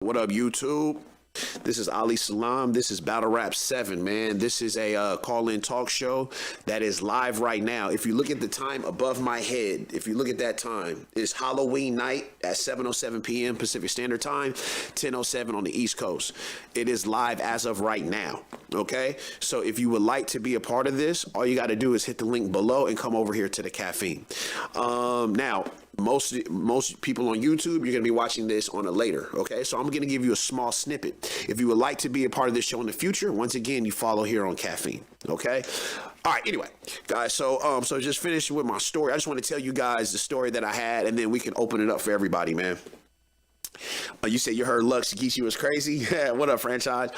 What up, YouTube? This is Ali Salaam. This is Battle Rap 7, man. This is a call-in talk show that is live right now. If you look at the time above my head, if you look at that time, it's Halloween night at 7:07 p.m. Pacific Standard Time, 10:07 on the East Coast. It is live as of right now, okay? So if you would like to be a part of this, all you got to do is hit the link below and come over here to the Caffeine. Now, most people on YouTube, you're going to be watching this on a later, okay? So I'm going to give you a small snippet. If you would like to be a part of this show in the future, once again, you follow here on Caffeine, okay? All right, anyway, guys, so just finishing with my story. I just want to tell you guys the story that I had, and then we can open it up for everybody, man. You said you heard Lux Geechee was crazy? What up, franchise?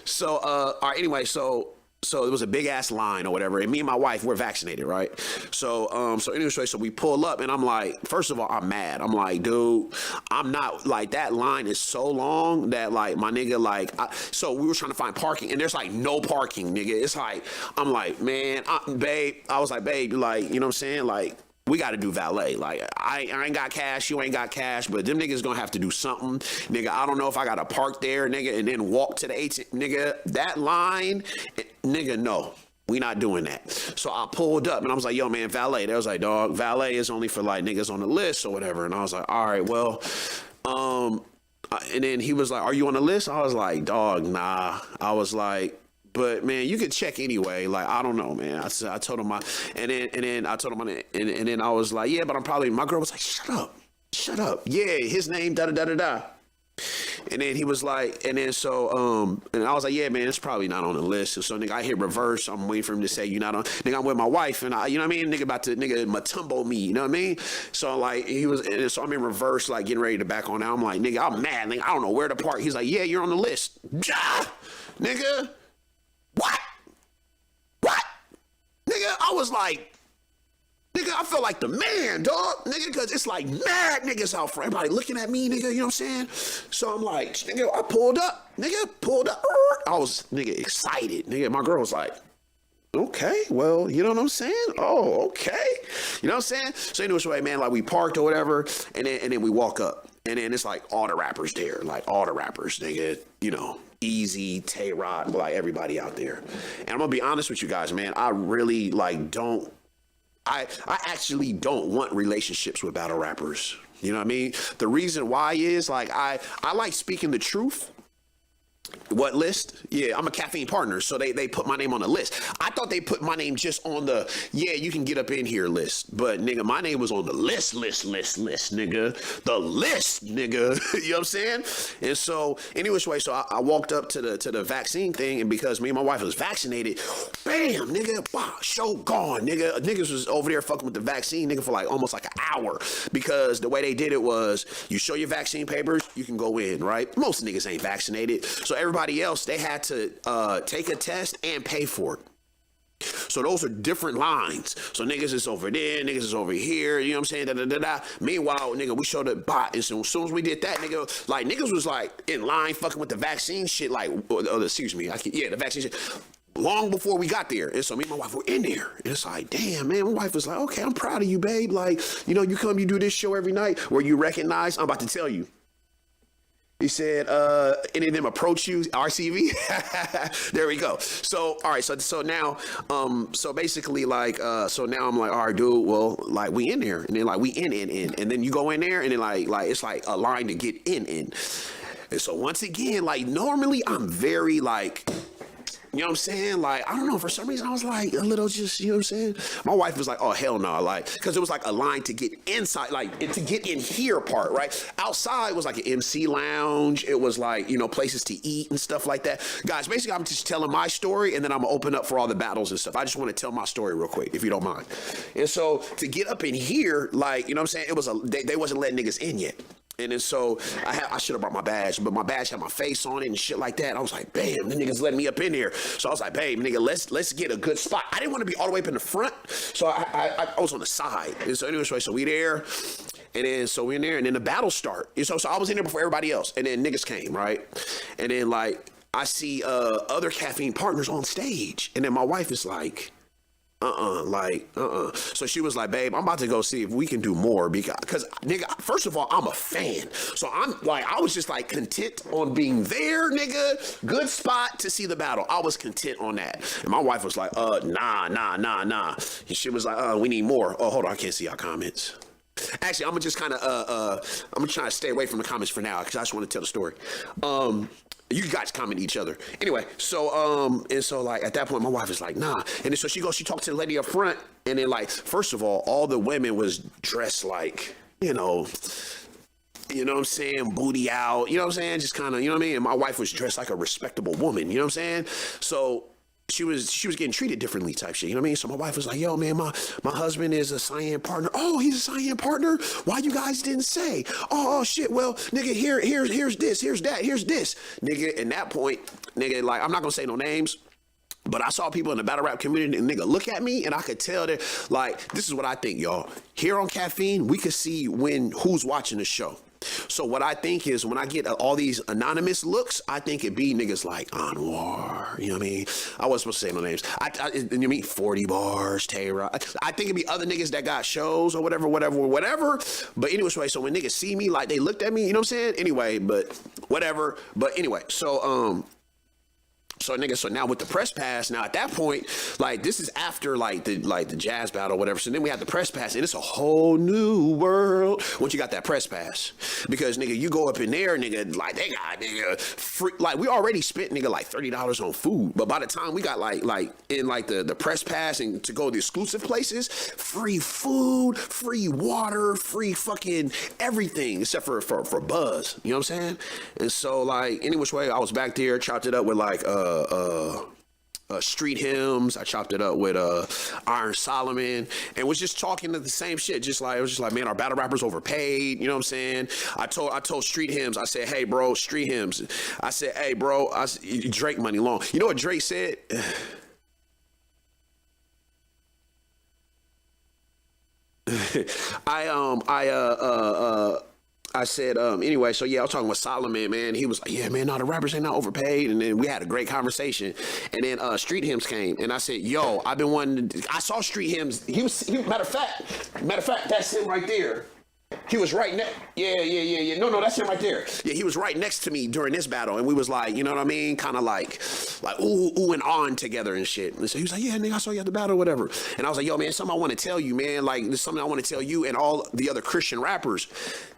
So, all right, anyway, so it was a big ass line or whatever, and me and my wife, we're vaccinated, right? So anyway, so we pull up, and I'm like, first of all, I'm mad. I'm like, dude, I'm not, like, that line is so long that, like, my nigga, like, so we were trying to find parking, and there's, like, no parking, nigga. It's like, I'm like, man, babe, I was like, babe, like, you know what I'm saying? Like, we got to do valet. Like, I ain't got cash, you ain't got cash, but them niggas gonna have to do something. Nigga, I don't know if I got to park there, nigga, and then walk to the ATM. Nigga, that line, nigga, no. We not doing that. So I pulled up, and I was like, yo, man, valet. They was like, dog, valet is only for, like, niggas on the list or whatever. And I was like, all right, well, and then he was like, are you on the list? I was like, dog, nah. I was like, but man, you could check anyway. Like, I don't know, man. I told him and then I told him, and then I was like, yeah, but I'm probably. My girl was like, shut up. Yeah, his name, da da da da da. And then he was like, and then so, and I was like, yeah, man, it's probably not on the list. And so, nigga, I hit reverse. I'm waiting for him to say, you not on. Nigga, I'm with my wife, and you know what I mean? Nigga about to, matumbo me, you know what I mean? So, like, and so I'm in reverse, like, getting ready to back on out. I'm like, nigga, I'm mad. Nigga, I don't know where to park. He's like, yeah, you're on the list. Ja! Nigga. What? Nigga, I was like, nigga, I felt like the man, dog. Nigga, because it's like mad niggas out front. Everybody looking at me, nigga, you know what I'm saying? So I'm like, nigga, I pulled up. I was, nigga, excited. Nigga, my girl was like, okay, well, you know what I'm saying? Oh, okay. You know what I'm saying? So anyway, man, like, we parked or whatever, and then we walk up. And then it's like all the rappers there, like all the rappers, nigga, you know, Easy, Tay-Rock, like everybody out there. And I'm gonna be honest with you guys, man, I really like I actually don't want relationships with battle rappers. You know what I mean? The reason why is, like, I like speaking the truth. What list? Yeah, I'm a Caffeine partner, so they put my name on the list. I thought they put my name just on the, yeah, you can get up in here list. But, nigga, my name was on the list, nigga. The list, nigga. You know what I'm saying? And so, anyway, so I walked up to the vaccine thing, and because me and my wife was vaccinated, bam, nigga, wow, show gone, nigga. Niggas was over there fucking with the vaccine, nigga, for like almost like an hour. Because the way they did it was, you show your vaccine papers, you can go in, right? Most niggas ain't vaccinated. So everybody else, they had to take a test and pay for it. So those are different lines. So niggas is over there, niggas is over here, you know what I'm saying? Da, da, da, da. Meanwhile, nigga, we showed up bot. And so as soon as we did that, nigga, like, niggas was like in line fucking with the vaccine shit, like, excuse me, the vaccine shit. Long before we got there. And so me and my wife were in there. And it's like, damn, man, my wife was like, okay, I'm proud of you, babe. Like, you know, you do this show every night where you recognize, I'm about to tell you. He said, any of them approach you, RCV? There we go. So, all right, so now, so basically, like, so now I'm like, all right, dude, well, like, we in there. And then, like, we in. And then you go in there, and then, like it's like a line to get in. And so once again, like, normally I'm very, like, you know what I'm saying? Like, I don't know, for some reason I was like a little just, you know what I'm saying? My wife was like, oh, hell no. Like, because it was like a line to get inside, like to get in here part, right? Outside was like an MC lounge. It was like, you know, places to eat and stuff like that. Guys, basically I'm just telling my story, and then I'm gonna open up for all the battles and stuff. I just want to tell my story real quick, if you don't mind. And so to get up in here, like, you know what I'm saying? It was they wasn't letting niggas in yet. And then so I should have brought my badge, but my badge had my face on it and shit like that. I was like, bam, the niggas letting me up in here. So I was like, babe, nigga, let's get a good spot. I didn't want to be all the way up in the front, so I was on the side. And so anyway, so we there, and then so we in there, and then the battle start. And so I was in there before everybody else, and then niggas came, right? And then, like, I see other Caffeine partners on stage, and then my wife is like, So she was like, babe, I'm about to go see if we can do more because nigga, first of all, I'm a fan. So I'm like, I was just like content on being there, nigga. Good spot to see the battle. I was content on that. And my wife was like, nah. And she was like, we need more. Oh, hold on, I can't see our comments. Actually, I'm gonna just kind of, I'm gonna try to stay away from the comments for now because I just want to tell the story. You guys comment each other. Anyway, so, and so like at that point, my wife is like, nah. And then so she talked to the lady up front. And then like, first of all the women was dressed like, you know what I'm saying? Booty out, you know what I'm saying? Just kind of, you know what I mean? And my wife was dressed like a respectable woman, you know what I'm saying? So she was getting treated differently type shit, you know what I mean? So my wife was like, yo, man, my husband is a cyan partner. Oh, he's a cyan partner? Why you guys didn't say? Oh, shit, well, nigga, here's this, here's that, here's this. Nigga, in that point, nigga, like, I'm not gonna say no names, but I saw people in the battle rap community, and nigga, look at me, and I could tell that, like, this is what I think, y'all. Here on Caffeine, we could see who's watching the show. So what I think is when I get all these anonymous looks, I think it be niggas like Anwar, you know what I mean? I wasn't supposed to say no names. You mean 40 bars, Tayra. I think it'd be other niggas that got shows or whatever. But anyway, so when niggas see me, like they looked at me, you know what I'm saying? Anyway, but whatever. But anyway, so nigga, so now with the press pass, now at that point, like this is after like the jazz battle or whatever. So then we have the press pass, and it's a whole new world once you got that press pass. Because nigga, you go up in there, nigga, like they got nigga free, like we already spent nigga like $30 on food. But by the time we got like in like the press pass and to go to the exclusive places, free food, free water, free fucking everything except for buzz. You know what I'm saying? And so like any which way, I was back there, chopped it up with like street hymns. I chopped it up with Ali Salaam and was just talking to the same shit. Just like it was just like, man, our battle rappers overpaid. You know what I'm saying? I told street hymns. I said, hey, bro, street hymns. I said, hey, bro, Drake money long. You know what Drake said? I said, anyway, so yeah, I was talking with Solomon, man. He was like, yeah, man, no, the rappers ain't not overpaid. And then we had a great conversation. And then Street Hymns came. And I said, yo, I've been wanting to, I saw Street Hymns. He matter of fact, that's him right there. He was right next. Yeah. No, that's him right there. Yeah, he was right next to me during this battle, and we was like, you know what I mean, kind of like ooh and on together and shit. And so he was like, yeah, nigga, I saw you at the battle, whatever. And I was like, yo, man, something I want to tell you, man. Like, there's something I want to tell you and all the other Christian rappers,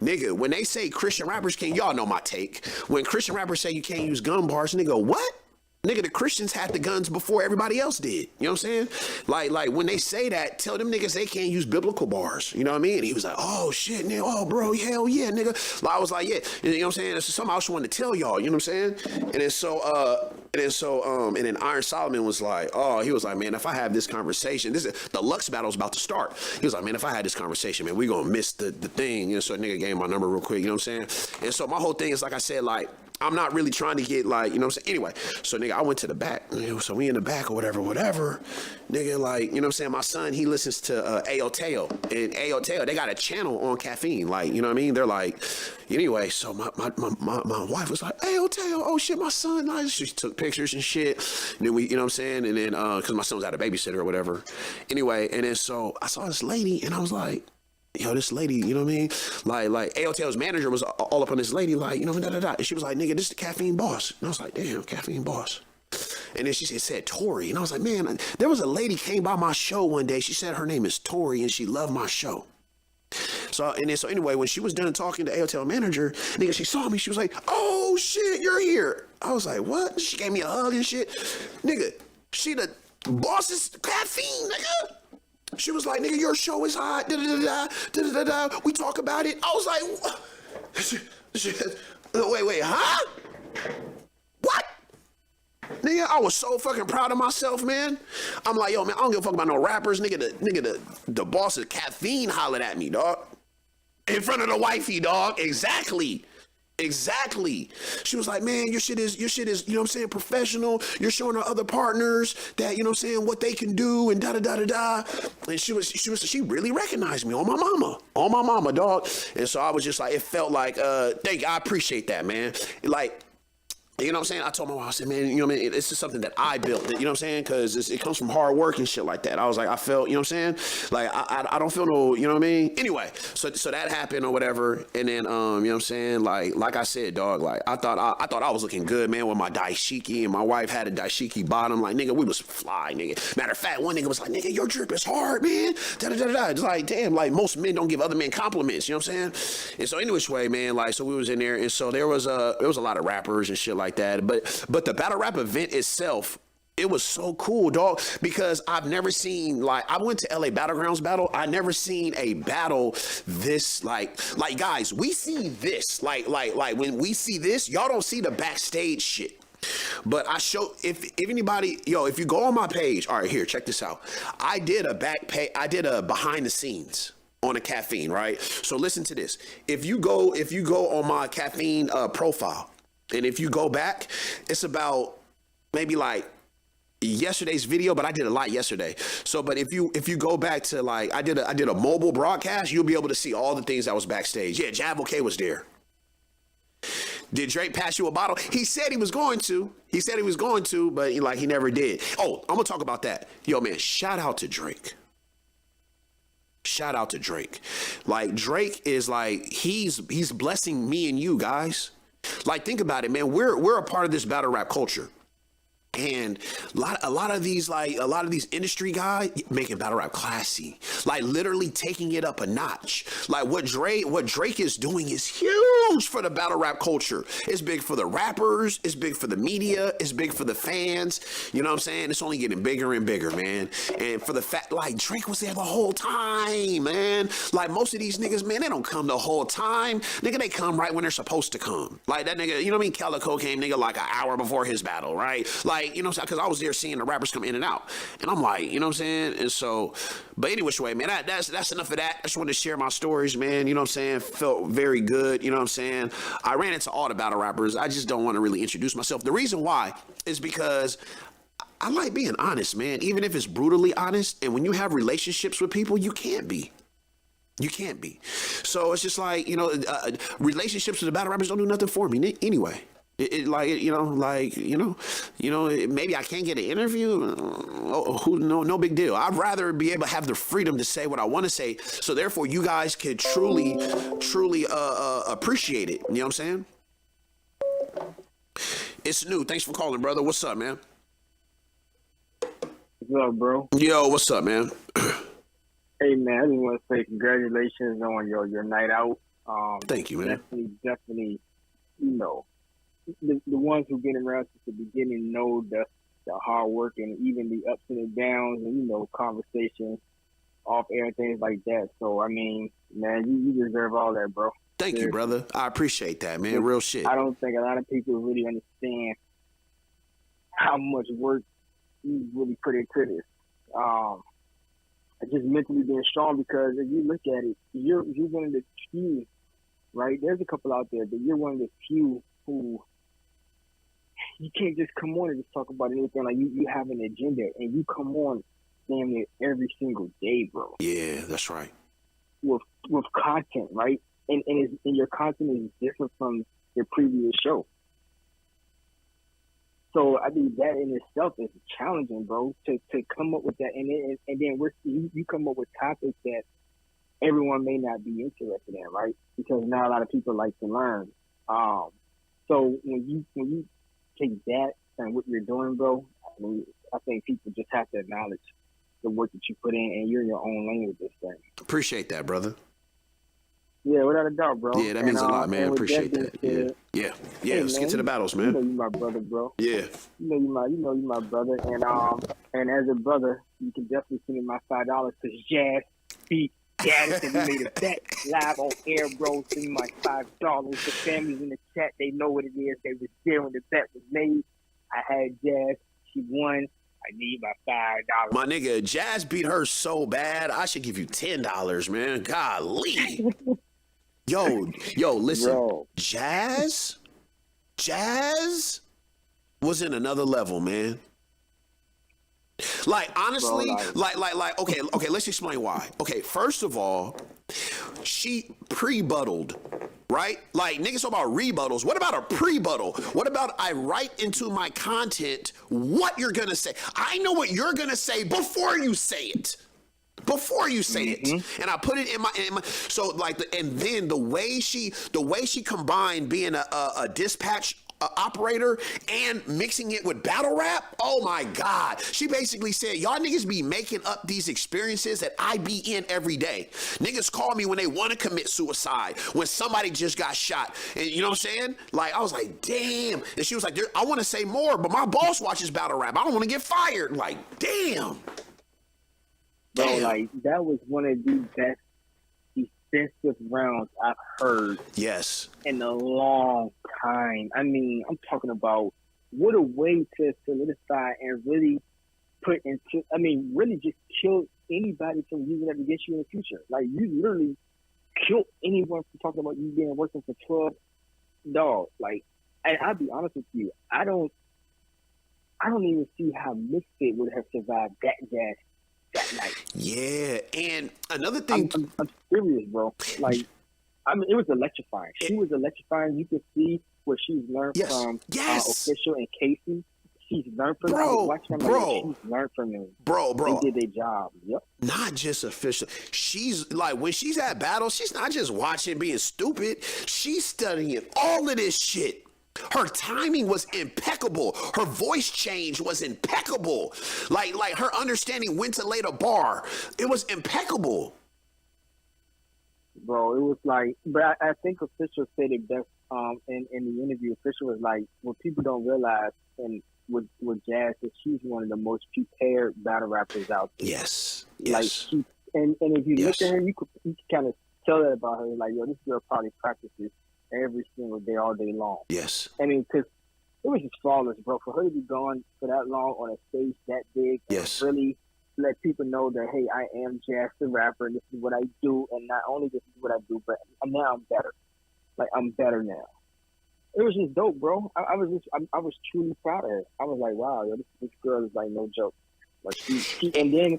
nigga. When they say Christian rappers can't, y'all know my take. When Christian rappers say you can't use gun bars, nigga, what? Nigga, the Christians had the guns before everybody else did. You know what I'm saying? Like when they say that, tell them niggas they can't use biblical bars. You know what I mean? And he was like, oh shit, nigga, oh bro, hell yeah, nigga. Like, I was like, yeah, you know what I'm saying? That's something I also wanted to tell y'all. You know what I'm saying? And then Ali Salaam was like, oh, he was like, man, if I have this conversation, the Lux battle's about to start. He was like, man, if I had this conversation, man, we gonna miss the thing. You know, so a nigga gave my number real quick. You know what I'm saying? And so my whole thing is, like I said, like, I'm not really trying to get like, you know what I'm saying? Anyway, so nigga, I went to the back. You know, so we in the back or whatever. Nigga, like, you know what I'm saying? My son, he listens to Occult. And Occult, they got a channel on Caffeine. Like, you know what I mean? They're like, anyway, so my wife was like, Occult, oh shit, my son. Like, she took pictures and shit. And then we, you know what I'm saying? And then, cause my son was at a babysitter or whatever. Anyway, and then so I saw this lady and I was like, yo, this lady, you know what I mean? Like AOTL's manager was all up on this lady, like, you know, And she was like, nigga, this is the Caffeine boss. And I was like, damn, Caffeine boss. And then she said Tori. And I was like, man, there was a lady came by my show one day. She said her name is Tori and she loved my show. So anyway, when she was done talking to AOTL manager, nigga, she saw me. She was like, oh shit, you're here. I was like, what? She gave me a hug and shit. Nigga, she the boss's Caffeine, nigga. She was like, nigga, your show is hot. We talk about it. I was like, wait, huh? What? Nigga, I was so fucking proud of myself, man. I'm like, yo, man, I don't give a fuck about no rappers. Nigga, the boss of Caffeine hollered at me, dog. In front of the wifey, dog. Exactly. She was like, man, your shit is, you know what I'm saying, professional. You're showing our other partners that, you know what I'm saying, what they can do and da. And she really recognized me on my mama, dog. And so I was just like, it felt like, thank you, I appreciate that, man. Like, You know what I'm saying? I told my mom, I said, man, you know what I mean? This is something that I built, you know what I'm saying? Because it comes from hard work and shit like that. I was like, I felt, you know what I'm saying? Like, I don't feel no, you know what I mean? Anyway, so that happened or whatever. And then, you know what I'm saying? Like I said, dog, like, I thought I was looking good, man, with my dashiki, and my wife had a dashiki bottom. Like, nigga, we was fly, nigga. Matter of fact, one nigga was like, nigga, your drip is hard, man. Da-da-da-da-da. It's like, damn, like, most men don't give other men compliments, you know what I'm saying? And so, anyways, way, man, like, so we was in there, and so there was a lot of rappers and shit like that. But the battle rap event itself, it was so cool, dog, because I've never seen, like, I went to LA Battlegrounds battle. I never seen a battle this, like guys, we see this, like when we see this, y'all don't see the backstage shit. But I show, if anybody, if you go on my page, all right, here, check this out. I did a behind the scenes on a Caffeine, right? So listen to this. If you go on my Caffeine profile, and if you go back, it's about maybe like yesterday's video, but I did a lot yesterday. So, but if you go back to, like, I did a mobile broadcast, you'll be able to see all the things that was backstage. Yeah, Jav OK was there. Did Drake pass you a bottle? He said he was going to. But he never did. Oh, I'm gonna talk about that. Yo, man, shout out to Drake. Like, Drake is like, he's blessing me and you guys. Like, think about it, man. We're a part of this battle rap culture. And a lot of these industry guys making battle rap classy, like literally taking it up a notch. Like what Drake is doing is huge for the battle rap culture. It's big for the rappers, it's big for the media, it's big for the fans. You know what I'm saying? It's only getting bigger and bigger, man. And for the fact, like, Drake was there the whole time, man. Like, most of these niggas, man, they don't come the whole time. Nigga, they come right when they're supposed to come. Like that nigga, you know what I mean? Calico came, nigga, like an hour before his battle, right? Like, you know what I'm saying? Because I was there seeing the rappers come in and out. And I'm like, you know what I'm saying? And so, but anyway, man, that's enough of that. I just wanted to share my stories, man. You know what I'm saying? Felt very good. You know what I'm saying? I ran into all the battle rappers. I just don't want to really introduce myself. The reason why is because I like being honest, man. Even if it's brutally honest. And when you have relationships with people, you can't be. So it's just like, relationships with the battle rappers don't do nothing for me anyway. Maybe I can't get an interview. No big deal. I'd rather be able to have the freedom to say what I want to say. So therefore, you guys could truly appreciate it. You know what I'm saying? It's new. Thanks for calling, brother. What's up, man? What's up, bro? Yo, what's up, man? Hey, man, I just want to say congratulations on your night out. Thank you, man. Definitely, the ones who've been around since the beginning know the hard work and even the ups and the downs and, conversations off air and things like that. So, I mean, man, you deserve all that, bro. Thank you, brother. I appreciate that, man. Real shit. I don't think a lot of people really understand how much work you really put into this. Just mentally being strong, because if you look at it, you're one of the few, right? There's a couple out there, but you're one of the few who you can't just come on and just talk about anything. Like, you have an agenda, and you come on damn near every single day, bro. Yeah, that's right. With content, right? And your content is different from your previous show. So I think that in itself is challenging, bro, to come up with that, and then you come up with topics that everyone may not be interested in, right? Because not a lot of people like to learn. So when you take that and what you're doing, bro, I think people just have to acknowledge the work that you put in, and you're in your own lane with this thing. Appreciate that, brother. Yeah, without a doubt, bro. Yeah, that means a lot, man. Appreciate that. Yeah. Hey, let's get to the battles, man. You know you my brother, bro. Yeah. You know you my brother, and as a brother, you can definitely send me my $5 because Jazz beat Gaddis, and we made a bet live on air, bro. Send me my $5. The family's in the chat; they know what it is. They was there when the bet was made. I had Jazz; she won. I need my $5. My nigga, Jazz beat her so bad. I should give you $10, man. Golly. Yo, listen, bro. Jazz was in another level, man. Like, honestly, bro, like, okay, let's explain why. Okay, first of all, she pre-buttled, right? Like, niggas talk about rebuttals. What about a pre-buttal? What about I write into my content what you're gonna say? I know what you're gonna say before you say it. Before you say it, and I put it in my so like and then the way she combined being a dispatch operator and mixing it with battle rap. Oh my God. She basically said, y'all niggas be making up these experiences that I be in every day. Niggas call me when they want to commit suicide, when somebody just got shot. And you know what I'm saying? Like, I was like, damn. And she was like, I want to say more, but my boss watches battle rap. I don't want to get fired. Like, damn. Bro, like, that was one of the best defensive rounds I've heard. Yes. In a long time. I mean, I'm talking about what a way to solidify and really put into, I mean, really just kill anybody from using that against you in the future. Like, you literally killed anyone from talking about you being working for 12 dogs. Like, and I'll be honest with you, I don't even see how Misfit would have survived that gas that night. Yeah, and another thing, I'm serious, bro. Like, I mean, it was electrifying. She was electrifying. You could see what she's learned from Official and Casey. She's learned from them. She's learned from them. Bro. They did their job. Yep. Not just Official. She's like, when she's at battle, she's not just watching being stupid. She's studying all of this shit. Her timing was impeccable. Her voice change was impeccable. Like her understanding when to lay the bar. It was impeccable. Bro, it was like, but I think Official said it best in the interview. Official was like, what people don't realize and with Jazz is she's one of the most prepared battle rappers out there. Yes. Like she, and if you look at her, you can kind of tell that about her. Like, yo, this girl probably practices every single day, all day long. Yes. I mean, because it was just flawless, bro. For her to be gone for that long on a stage that big, and really let people know that, hey, I am Jazz the rapper, and this is what I do, and not only this is what I do, but now I'm better. Like, I'm better now. It was just dope, bro. I was truly proud of her. I was like, wow, yo, this girl is like no joke. Like she and then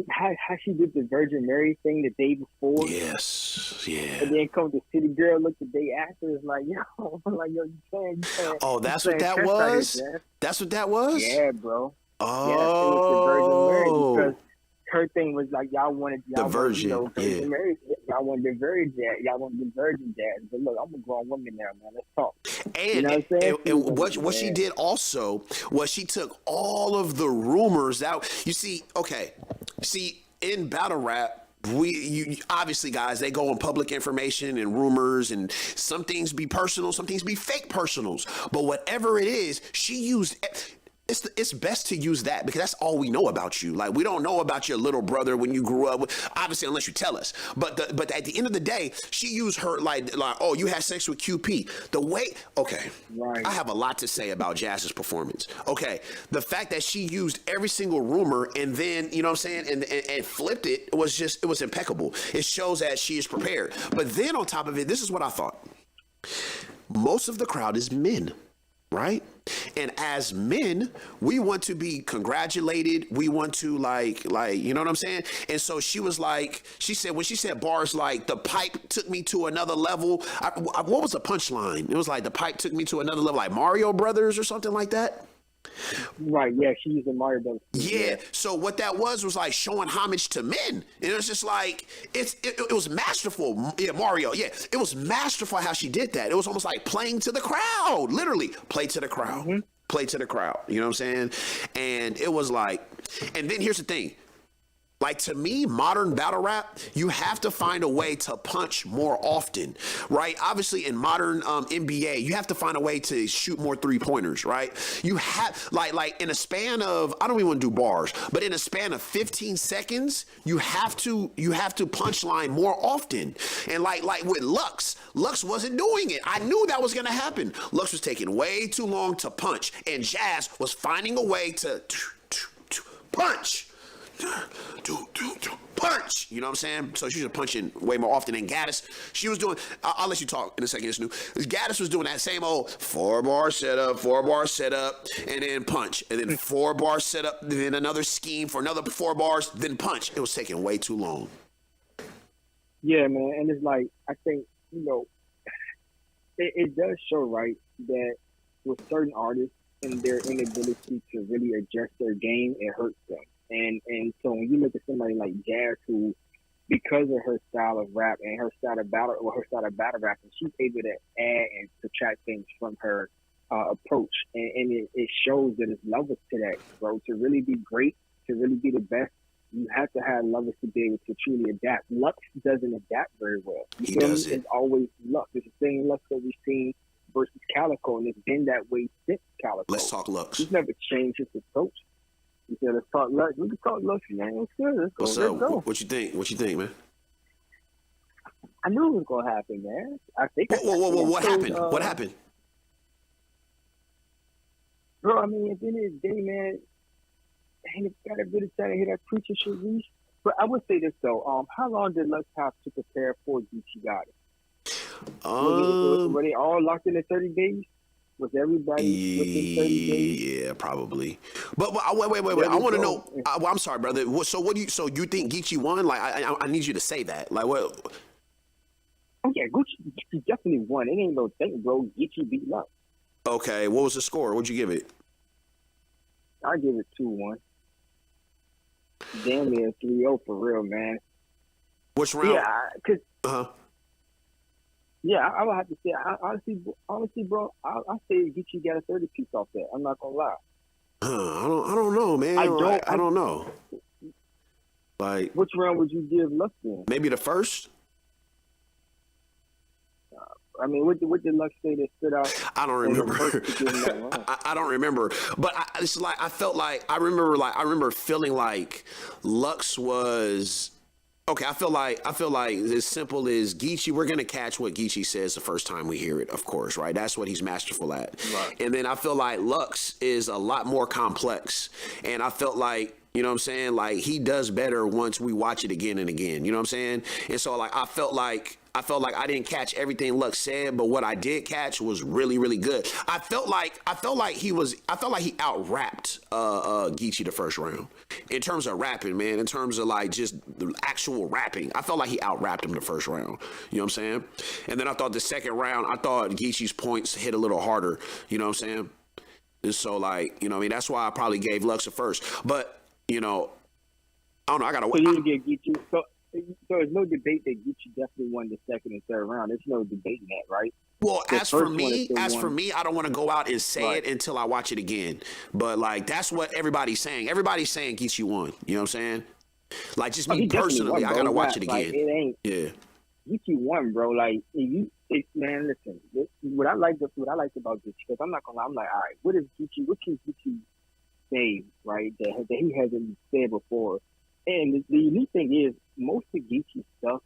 how she did the Virgin Mary thing the day before. Yes, yeah. And then come the City Girl look the day after. It's like, yo, you saying. Oh, that's what that was? That's what that was? Yeah, bro. Oh. Yeah, it was the Virgin Mary because her thing was like, y'all wanted the Virgin. Virgin Mary. Y'all wanted the Virgin Jazz. Y'all wanted the Virgin Jazz. But look, I'm a grown woman now, man. Let's talk. And, you know what I'm saying? And what she did also was she took all of the rumors that you see. Okay, in battle rap. You obviously, guys, they go on public information and rumors, and some things be personal, some things be fake personals. But whatever it is, she used. It's best to use that because that's all we know about you. Like, we don't know about your little brother when you grew up, obviously, unless you tell us. But at the end of the day, she used her like oh, you had sex with QP. The way, okay, right. I have a lot to say about Jazz's performance. Okay, the fact that she used every single rumor and then, you know what I'm saying, and flipped it was impeccable. It shows that she is prepared. But then on top of it, this is what I thought. Most of the crowd is men. Right? And as men, we want to be congratulated. We want to like, you know what I'm saying? And so she was like, when she said bars like, the pipe took me to another level. What was the punchline? It was like, the pipe took me to another level, like Mario Brothers or something like that. Right, yeah, she used the Mario Brothers. Yeah, so what that was like showing homage to men. And it was just like, it was masterful. Yeah, Mario, yeah. It was masterful how she did that. It was almost like playing to the crowd, literally. Play to the crowd. Mm-hmm. Play to the crowd. You know what I'm saying? And it was like, and then here's the thing. Like, to me, modern battle rap, you have to find a way to punch more often, right? Obviously, in modern NBA, you have to find a way to shoot more three-pointers, right? You have, like in a span of, I don't even want to do bars, but in a span of 15 seconds, you have to punchline more often. And like with Lux wasn't doing it. I knew that was going to happen. Lux was taking way too long to punch, and Jazz was finding a way to punch. Punch, you know what I'm saying? So she was punching way more often than Gaddis. She was doing, I'll let you talk in a second, it's new. Gaddis was doing that same old 4-bar setup, and then punch. And then 4-bar setup, then another scheme for another 4 bars, then punch. It was taking way too long. Yeah, man, and it's like I think it does show, right, that with certain artists and their inability to really adjust their game, it hurts them. And so when you look at somebody like Jazz, who, because of her style of rap and her style of battle rapping, she's able to add and subtract things from her approach, and it shows that it's levels to that, bro. To really be great, to really be the best, you have to have levels to be able to truly adapt. Lux doesn't adapt very well. He doesn't. It's always Lux. It's the same Lux that we've seen versus Calico, and it's been that way since Calico. Let's talk Lux. He's never changed his approach. He said, let's talk Lux. We can talk Lux, man. Let's go. Let's go. What's Let's up? go. What you think? What you think, man? I knew it was going to happen, man. I think. Whoa. What happened? What happened? Bro, I mean, at the end of the day, man, I ain't got to really try to hear that preacher shit, Reese. But I would say this, though. How long did Lux have to prepare for Gucci Gaddis? Were they all locked in 30 days? Was everybody within 30 days? Yeah, probably. But wait. I want to know. I'm sorry, brother. So you think Geechee won? Like, I need you to say that. Like, what? Oh yeah, Gucci definitely won. It ain't no thing, bro. Geechee beat Lux. Okay, what was the score? What'd you give it? I give it 2-1. Damn near 3-0 for real, man. Which round? Yeah, cause. Yeah, I would have to say, honestly, bro, I say Geechee got a 30 piece off that. I'm not gonna lie. I don't know, man. I don't know. Like, which round would you give Lux in? Maybe the first. I mean, what did Lux say that stood out? I don't remember. I don't remember. But it's like I remember feeling like Lux was. Okay, I feel like as simple as Geechee, we're gonna catch what Geechee says the first time we hear it, of course, right? That's what he's masterful at. Right. And then I feel like Lux is a lot more complex, and I felt like, you know what I'm saying, like he does better once we watch it again and again. You know what I'm saying? And so like I felt like I didn't catch everything Lux said, but what I did catch was really, really good. I felt like he out-rapped Geechee the first round. In terms of rapping, man, in terms of like just the actual rapping, I felt like he out-rapped him the first round. You know what I'm saying? And then I thought the second round, I thought Geechee's points hit a little harder. You know what I'm saying? And so like, you know what I mean? That's why I probably gave Lux a first. But, you know, I don't know. I got to wait. So you get Geechee. So there's no debate that Gucci definitely won the second and third round. There's no debating that, right? Well, as for me, I don't want to go out and say it until I watch it again. But like that's what everybody's saying. Everybody's saying Geechee won. You know what I'm saying? Like just me personally, I gotta watch it again. Like, it ain't. Yeah. Gucci won, bro. Like man, listen. What I liked about Gucci, because I'm not gonna lie, I'm like, all right, what can Gucci say, right? That he hasn't said before. And the unique thing is, most of Geechee stuff,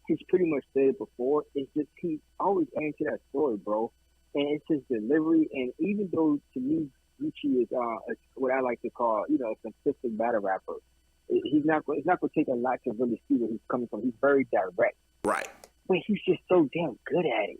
he's pretty much said it before. It's just he always adds to that story, bro. And it's his delivery. And even though to me, Geechee is what I like to call, a consistent battle rapper. It's not going to take a lot to really see where he's coming from. He's very direct, right? But he's just so damn good at it.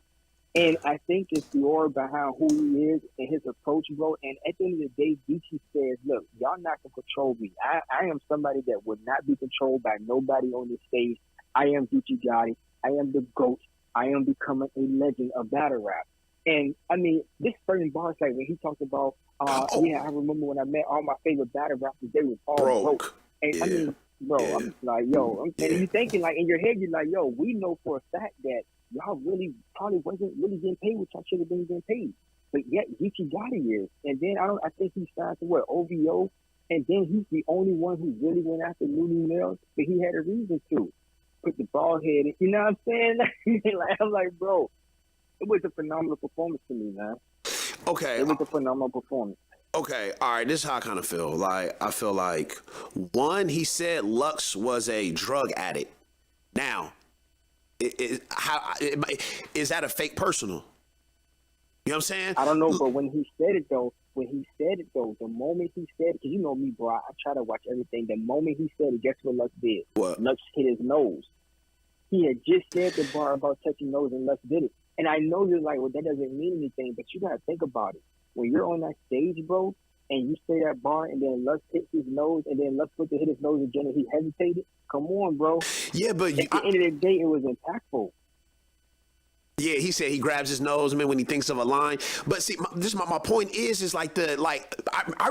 And I think it's more behind who he is and his approach, bro. And at the end of the day, Geechee says, look, y'all not going to control me. I am somebody that would not be controlled by nobody on this stage. I am Geechee Gaddis. I am the GOAT. I am becoming a legend of battle rap. And, I mean, this certain bars, like when he talked about, I remember when I met all my favorite battle rappers, they was all broke. And, I mean, bro, I'm just like, and you thinking, like, in your head, you're like, we know for a fact that y'all really probably wasn't really getting paid what y'all should have been getting paid. But yet Geechee Gaddis is. And then I think he signed to OVO, and then he's the only one who really went after Looney Mills, but he had a reason to. Put the ball head in, you know what I'm saying? I'm like, bro, it was a phenomenal performance to me, man. Okay. It was a phenomenal performance. Okay, all right, this is how I kind of feel. Like, I feel like, one, he said Lux was a drug addict. Now, is that a fake personal? You know what I'm saying? I don't know, but when he said it though, the moment he said it, because you know me, bro, I try to watch everything. The moment he said it, guess what Lux did? What? Lux hit his nose. He had just said the bar about touching nose, and Lux did it. And I know you're like, well, that doesn't mean anything, but you gotta think about it. When you're on that stage, bro, and you say that bar, and then Lux hits his nose, and then Lux went to hit his nose again, and he hesitated. Come on, bro. Yeah, but at the end of the day, it was impactful. Yeah, he said he grabs his nose, man, when he thinks of a line. But see, my point is I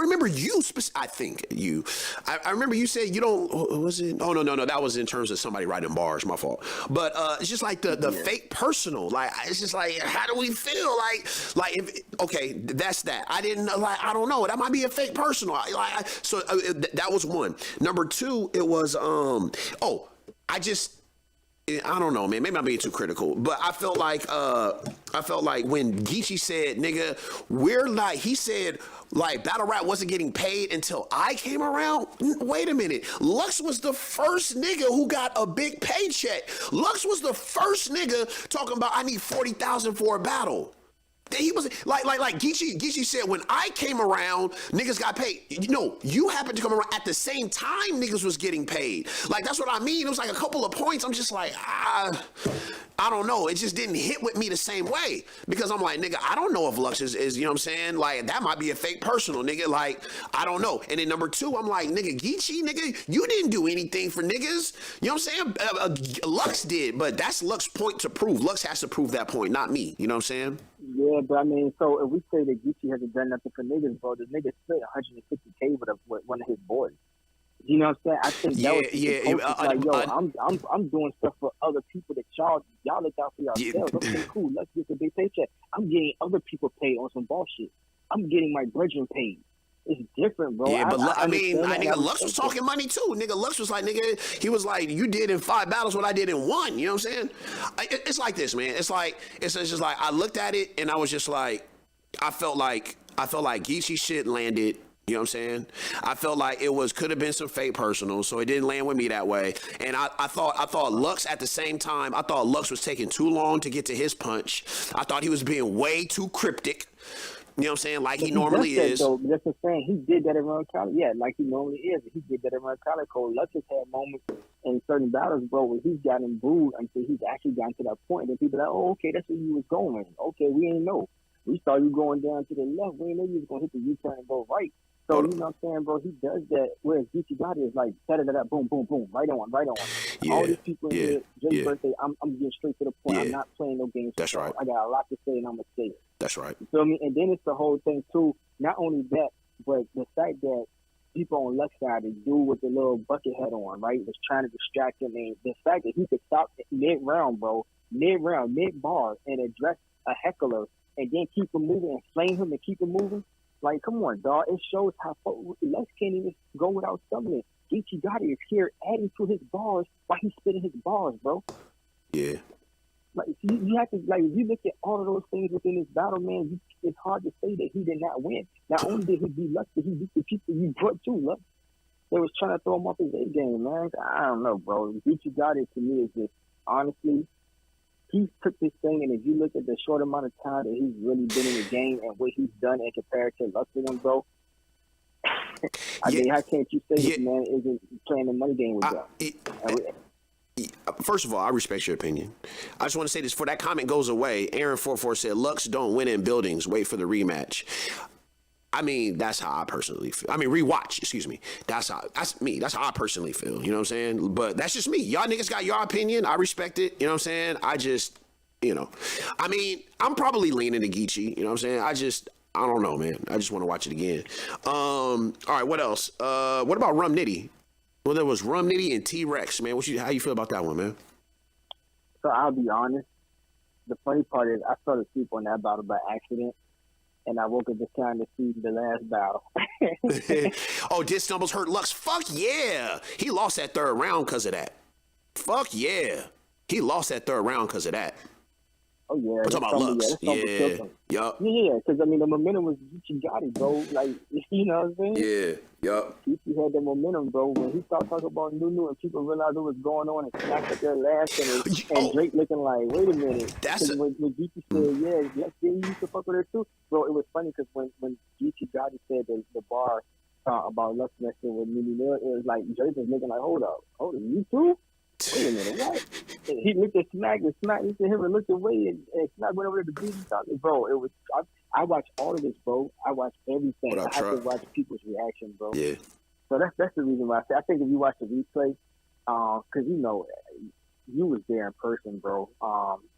remember you. I think you. I remember you said you don't. Was it? Oh no. That was in terms of somebody writing bars. My fault. But it's just like the fake personal. Like it's just like, how do we feel? Like if okay, that's that. I didn't like. I don't know. That might be a fake personal. So that was one. Number two, it was I don't know, man. Maybe I'm being too critical, but I felt like when Geechee said, "Nigga, we're like," he said, like battle rap wasn't getting paid until I came around. Wait a minute, Lux was the first nigga who got a big paycheck. Lux was the first nigga talking about I need 40,000 for a battle. He was like Geechee said, when I came around, niggas got paid. You know, you happened to come around at the same time niggas was getting paid. Like, that's what I mean. It was like a couple of points. I'm just like, I don't know. It just didn't hit with me the same way. Because I'm like, nigga, I don't know if Lux is, you know what I'm saying? Like, that might be a fake personal, nigga. Like, I don't know. And then number two, I'm like, nigga, Geechee, nigga, you didn't do anything for niggas. You know what I'm saying? Lux did, but that's Lux's point to prove. Lux has to prove that point, not me. You know what I'm saying? Yeah, but I mean, so if we say that Geechee hasn't done nothing for niggas, bro, the nigga split 150K with one of his boys. You know what I'm saying? I think that was like, I'm doing stuff for other people that y'all look out for yourselves. Okay, cool, let's get the big paycheck. I'm getting other people paid on some bullshit. I'm getting my brethren paid. It's different, bro. Yeah, but nigga, Lux was talking money too. Nigga, Lux was like, nigga, he was like, you did in 5 battles what I did in 1. You know what I'm saying? It's like this, man. It's just like I looked at it and I was just like, I felt like Geechee shit landed. You know what I'm saying? I felt like could have been some fake personal, so it didn't land with me that way. And I thought Lux at the same time, I thought Lux was taking too long to get to his punch. I thought he was being way too cryptic. You know what I'm saying? Like he normally is. Though, that's what I'm saying. He did that around Cali. Yeah, like he normally is. He did that around Cali. Lux has had moments in certain battles, bro, where he's gotten booed until he's actually gotten to that point. And people are like, oh, okay, that's where you was going. Okay, we didn't know. We saw you going down to the left. We didn't know you was going to hit the U-turn and go right. So, you know what I'm saying, bro? He does that. Whereas Geechee Gaddis is like, set it up, boom, boom, boom, right on. Yeah, all these people in here, Jay's birthday, I'm getting straight to the point. I'm not playing no games. That's right. I got a lot to say, and I'm going to say it. That's right. You feel me? And then it's the whole thing, too. Not only that, but the fact that people on Lux side, the dude with the little bucket hat on, right, was trying to distract him. And the fact that he could stop mid-round, bro, mid-bar, and address a heckler, and then keep him moving and flame him and keep him moving. Like, come on, dog. It shows how Lux can't even go without stumbling. Geechee Gaddis is here adding to his bars while he's spitting his bars, bro. Yeah. Like, you have to, like, if you look at all of those things within this battle, man, it's hard to say that he did not win. Not only did he beat Lux, but he beat the people you brought to Lux. They was trying to throw him off his A game, man. I don't know, bro. Geechee Gaddis, to me, is just, honestly, he took this thing, and if you look at the short amount of time that he's really been in the game and what he's done and compared to Lux and him, bro, I mean, how can't you say this man isn't playing the money game with y'all? First of all, I respect your opinion. I just want to say this. Before that comment goes away, Aaron44 said, Lux don't win in buildings. Wait for the rematch. I mean, that's how I personally feel. I mean, rewatch, excuse me. That's me. That's how I personally feel. You know what I'm saying? But that's just me. Y'all niggas got your opinion. I respect it. You know what I'm saying? I just, I mean, I'm probably leaning to Geechee. You know what I'm saying? I don't know, man. I just want to watch it again. All right, what else? What about Rumnity? Well, there was Rumnity and T-Rex, man. How you feel about that one, man? So I'll be honest. The funny part is I fell asleep on that battle by accident. And I woke up this time to see the last battle. Oh, did Stumbles hurt Lux? Fuck yeah. He lost that 3rd round because of that. Fuck yeah. He lost that 3rd round because of that. Oh, yeah. We're talking about Lux. Yeah. Yup. Yeah, because, I mean, the momentum was Geechee Gaddis, bro. Like, you know what I'm saying? Yeah. Yup. Geechee had the momentum, bro. When he started talking about Nunu and people realized what was going on and snapped at their last and Drake looking like, wait a minute. When Geechee said, yeah, let's get you to fuck with her too. Bro, it was funny because when Geechee Gaddis said the bar about Lux messing with Nunu, it was like Drake was looking like, hold up, you too? Wait a minute, what? He looked at Smack, and Smack looked at him and looked away, and Smack went over to the beat and talked. Bro, it was. I watched all of this, bro. I watched everything. I had to watch people's reaction, bro. Yeah. So that's the reason why I think if you watch the replay, because you know, you was there in person, bro.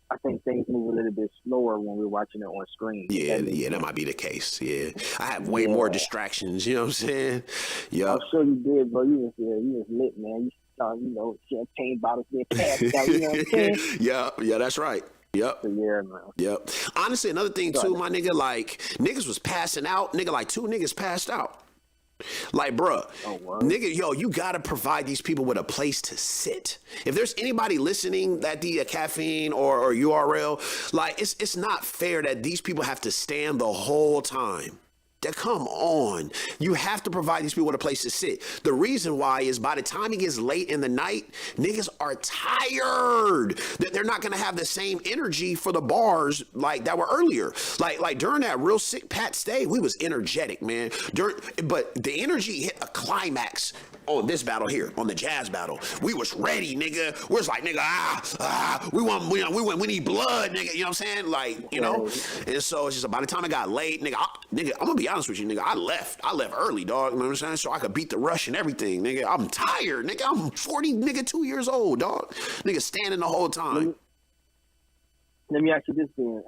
I think things move a little bit slower when we're watching it on screen. Yeah, that might be the case. Yeah, I have way more distractions. You know what I'm saying? Yeah. I'm sure you did, bro. You was lit, man. You saw, you know, champagne bottles being passed out. You know what I'm saying? Yeah, that's right. Yep. So, yeah, man. Yep. Honestly, another thing too, my nigga, like niggas was passing out. Nigga, like 2 niggas passed out. Like, bruh, nigga, yo, you gotta provide these people with a place to sit. If there's anybody listening that the Caffeine or URL, like, it's not fair that these people have to stand the whole time. Come on. You have to provide these people with a place to sit. The reason why is by the time it gets late in the night, niggas are tired. They're not going to have the same energy for the bars like that were earlier. Like during that real sick Pat stay, we was energetic, man. But the energy hit a climax on this battle here, on the jazz battle. We was ready, nigga. We was like, nigga, we need blood, nigga. You know what I'm saying? Like, you know? And so it's just by the time it got late, nigga, I'm gonna be honest with you, nigga. I left early, dog. You know what I'm saying? So I could beat the rush and everything, nigga. I'm tired, nigga. I'm 2 years old, dog. Nigga standing the whole time. Let me ask you this then.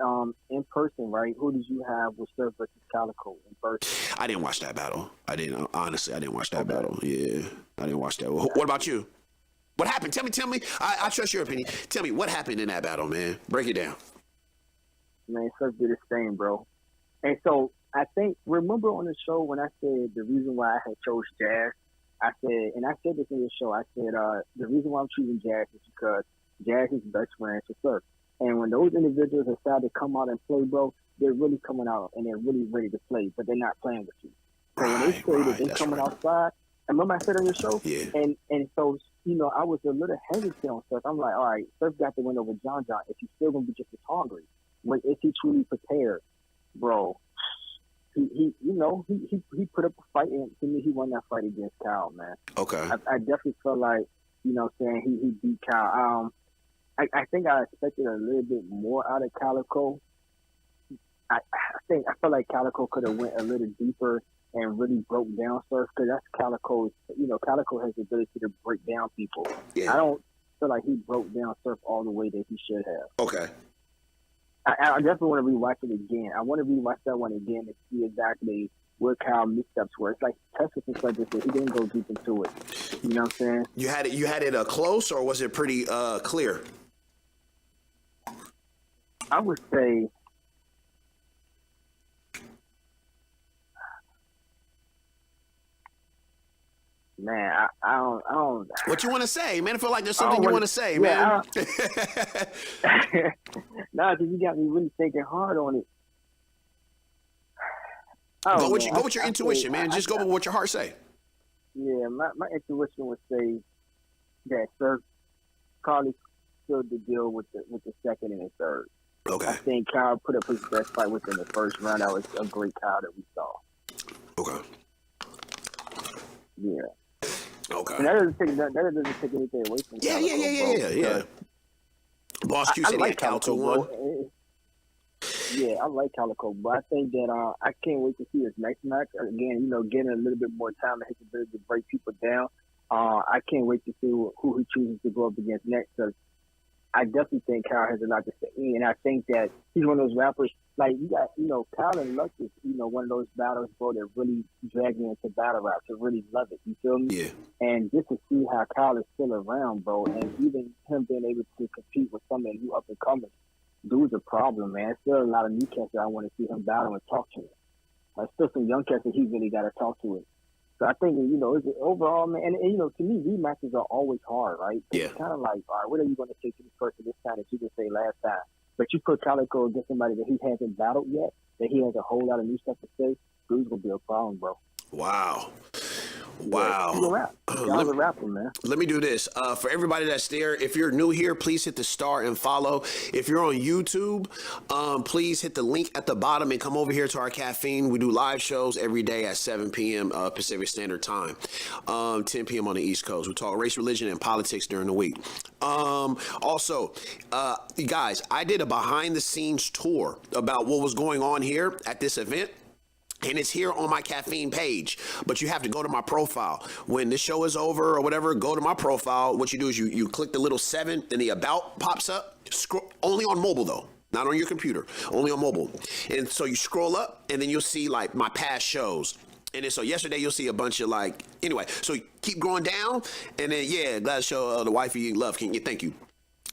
In person, right? Who did you have with Surf versus Calico in person? I didn't watch that battle. I didn't watch that battle. Yeah, I didn't watch that. What about you? What happened? Tell me. I trust your opinion. Tell me what happened in that battle, man. Break it down. Man, Surf did his thing, bro. And so I think, remember on the show when I said the reason why I had chose jazz? I said this in the show. I said the reason why I'm choosing jazz is because jazz is best friends with Surf. And when those individuals decide to come out and play, bro, they're really coming out and they're really ready to play, but they're not playing with you. So when they say that they're coming outside, and remember I said on your show? Yeah. And so, you know, I was a little hesitant on Surf. I'm like, all right, Surf got the win over John. If he's still going to be just as hungry, is he truly prepared? Bro, he put up a fight, and to me, he won that fight against Kyle, man. Okay. I definitely felt like, you know what I'm saying, he beat Kyle. I think I expected a little bit more out of Calico. I felt like Calico could have went a little deeper and really broke down Surf, because that's Calico's. You know, Calico has the ability to break down people. Yeah. I don't feel like he broke down Surf all the way that he should have. Okay. I definitely want to rewatch it again. I want to rewatch that one again to see exactly where Kyle missteps were. It's like Texas and stuff that he didn't go deep into it. You know what I'm saying? You had it close, or was it pretty clear? I would say, man, I don't. What you want to say, man? I feel like there's something you want to say, man. Nah, because you got me really thinking hard on it. Go with your intuition, man. Just go with what your heart say. Yeah, my intuition would say that Surf probably stood the deal with the second and the third. Okay. I think Kyle put up his best fight within the first round. That was a great Kyle that we saw. Okay. Yeah. Okay. And that doesn't take anything away from Calico. Yeah. Boss Q said he had Calico won. Yeah, I like Calico, but I think that I can't wait to see his next match. Again, you know, getting a little bit more time and his ability to break people down. I can't wait to see who he chooses to go up against next, because I definitely think Kyle has a lot to say. And I think that he's one of those rappers, like, you got, you know, Kyle and Lux is, you know, one of those battles, bro, that really drag me into battle rap, to really love it. You feel me? Yeah. And just to see how Kyle is still around, bro, and even him being able to compete with some of the new up-and-comers, dude's a problem, man. There's still a lot of new cats that I want to see him battle and talk to. There's still some young cats that he really got to talk to. So I think, you know, overall, man, and, you know, to me, rematches are always hard, right? Yeah. It's kind of like, all right, what are you going to say to this person this time that you didn't say last time? But you put Calico against somebody that he hasn't battled yet, that he has a whole lot of new stuff to say, dude's going to be a problem, bro. Wow. Wow. He's a rap. Y'all a rapper, man. Let me do this. For everybody that's there, if you're new here, please hit the star and follow. If you're on YouTube, please hit the link at the bottom and come over here to our Caffeine. We do live shows every day at 7 p.m. Pacific Standard Time, 10 p.m. on the East Coast. We talk race, religion, and politics during the week. Also, you guys, I did a behind-the-scenes tour about what was going on here at this event. And it's here on my Caffeine page, but you have to go to my profile. When this show is over or whatever, go to my profile. What you do is you click the little 7, then the about pops up. Scroll, only on mobile though, not on your computer, only on mobile. And so you scroll up and then you'll see like my past shows. And then so yesterday you'll see a bunch of like, anyway, so you keep going down and then, yeah, glad to show the wifey you love. Thank you.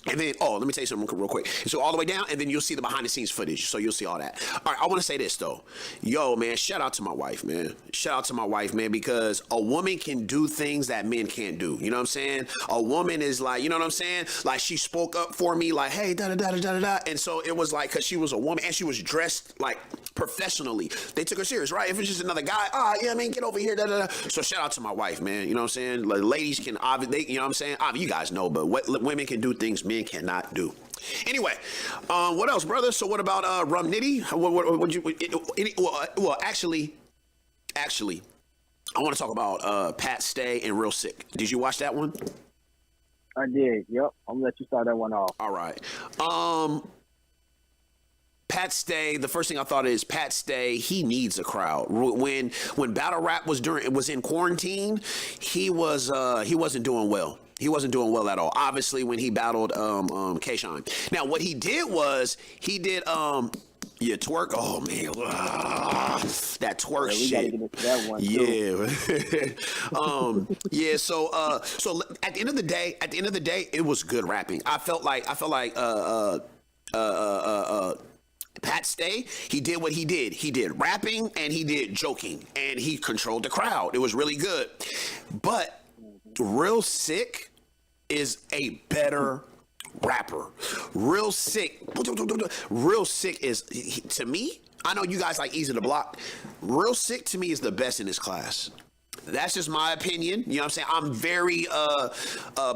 And then, let me tell you something real quick. So all the way down, and then you'll see the behind-the-scenes footage. So you'll see all that. All right, I want to say this, though. Yo, man, shout out to my wife, man. Shout out to my wife, man, because a woman can do things that men can't do. You know what I'm saying? A woman is like, you know what I'm saying? Like, she spoke up for me, like, hey, da-da-da-da-da-da. And so it was like, because she was a woman, and she was dressed, like, professionally. They took her serious, right? If it's just another guy, yeah, man, get over here, da-da-da. So shout out to my wife, man. You know what I'm saying? Like, ladies can, obviously, you know what I'm saying? You guys know, but women can do things men cannot do. Anyway, what else, brother? So what about Rumnity? Actually, I want to talk about Pat Stay and Real Sick. Did you watch that one? I did. Yep. I'm gonna let you start that one off. All right. Pat Stay, the first thing I thought is Pat Stay, he needs a crowd. When battle rap was in quarantine, he wasn't doing well. He wasn't doing well at all. Obviously, when he battled K-Shine. Now, what he did was twerk. Oh man, that twerk shit. We gotta get into that one too. Yeah. So at the end of the day, it was good rapping. I felt like Pat Stay, he did what he did. He did rapping and he did joking, and he controlled the crowd. It was really good, but Real Sick is a better rapper. Real Sick is, to me, I know you guys like Easy to Block. Real Sick to me is the best in his class. That's just my opinion. You know what I'm saying? I'm very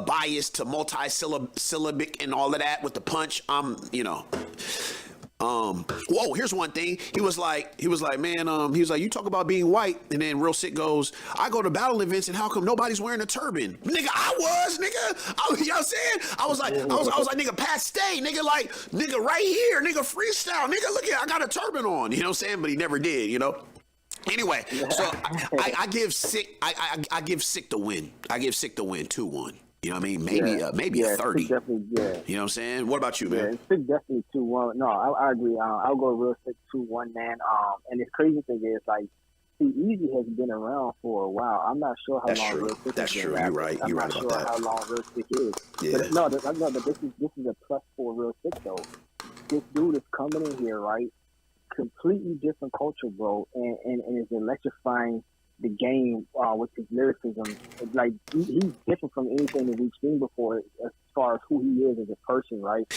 biased to multi-syllabic and all of that with the punch. Here's one thing. He was like, man, he was like, you talk about being white, and then Real Sick goes, I go to battle events, and how come nobody's wearing a turban? Nigga, you know what I'm saying? I was like, nigga, Pat Stay, nigga, right here, nigga, freestyle, nigga, look at, I got a turban on, you know what I'm saying? But he never did, you know? Anyway, so I give Sick, I give Sick the win. I give Sick the win 2-1. You know what I mean? Maybe a 30. Definitely, yeah. You know what I'm saying? What about you, man? Yeah, Sick definitely 2-1. No, I agree. I'll go Real Sick 2-1, man. And the crazy thing is, like, Easy has been around for a while. I'm not sure how long Real Sick That's has true. been You're right. You're right about that. I'm not sure how long Real Sick is. Yeah. But this is a plus for Real Sick, though. This dude is coming in here, right? Completely different culture, bro, and is electrifying the game with his lyricism. Like, he's different from anything that we've seen before as far as who he is as a person, right?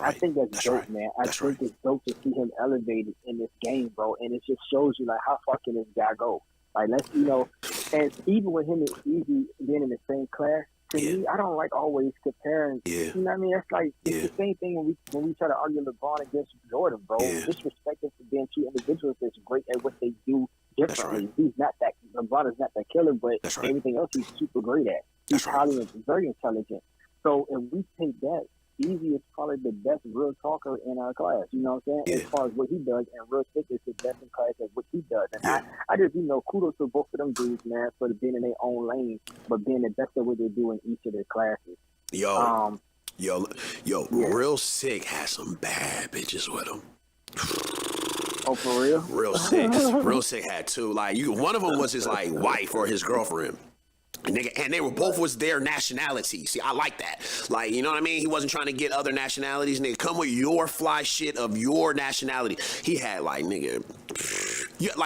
I think that's dope, man. I think it's dope to see him elevated in this game, bro. And it just shows you, like, how far can this guy go? Like, and even with him and Easy being in the same class, to me, I don't like always comparing. You know what I mean? It's like it's the same thing when we try to argue LeBron against Jordan, bro. Disrespect them for being two individuals that's great at what they do differently. He's not that. LeBron is not that killer, but everything else he's super great at. He's highly very intelligent. So if we take that, Easy is probably the best real talker in our class. You know what I'm saying? As far as what he does, and Real Sick is the best in class at what he does. And I just, kudos to both of them dudes, man, for being in their own lane, but being the best at what they do in each of their classes. Real Sick has some bad bitches with him. Oh, for real? Real Sick. Real Sick had two. Like, one of them was his like wife or his girlfriend. And they were both was their nationality. See, I like that. Like, you know what I mean? He wasn't trying to get other nationalities. Nigga, come with your fly shit of your nationality. He had like, nigga,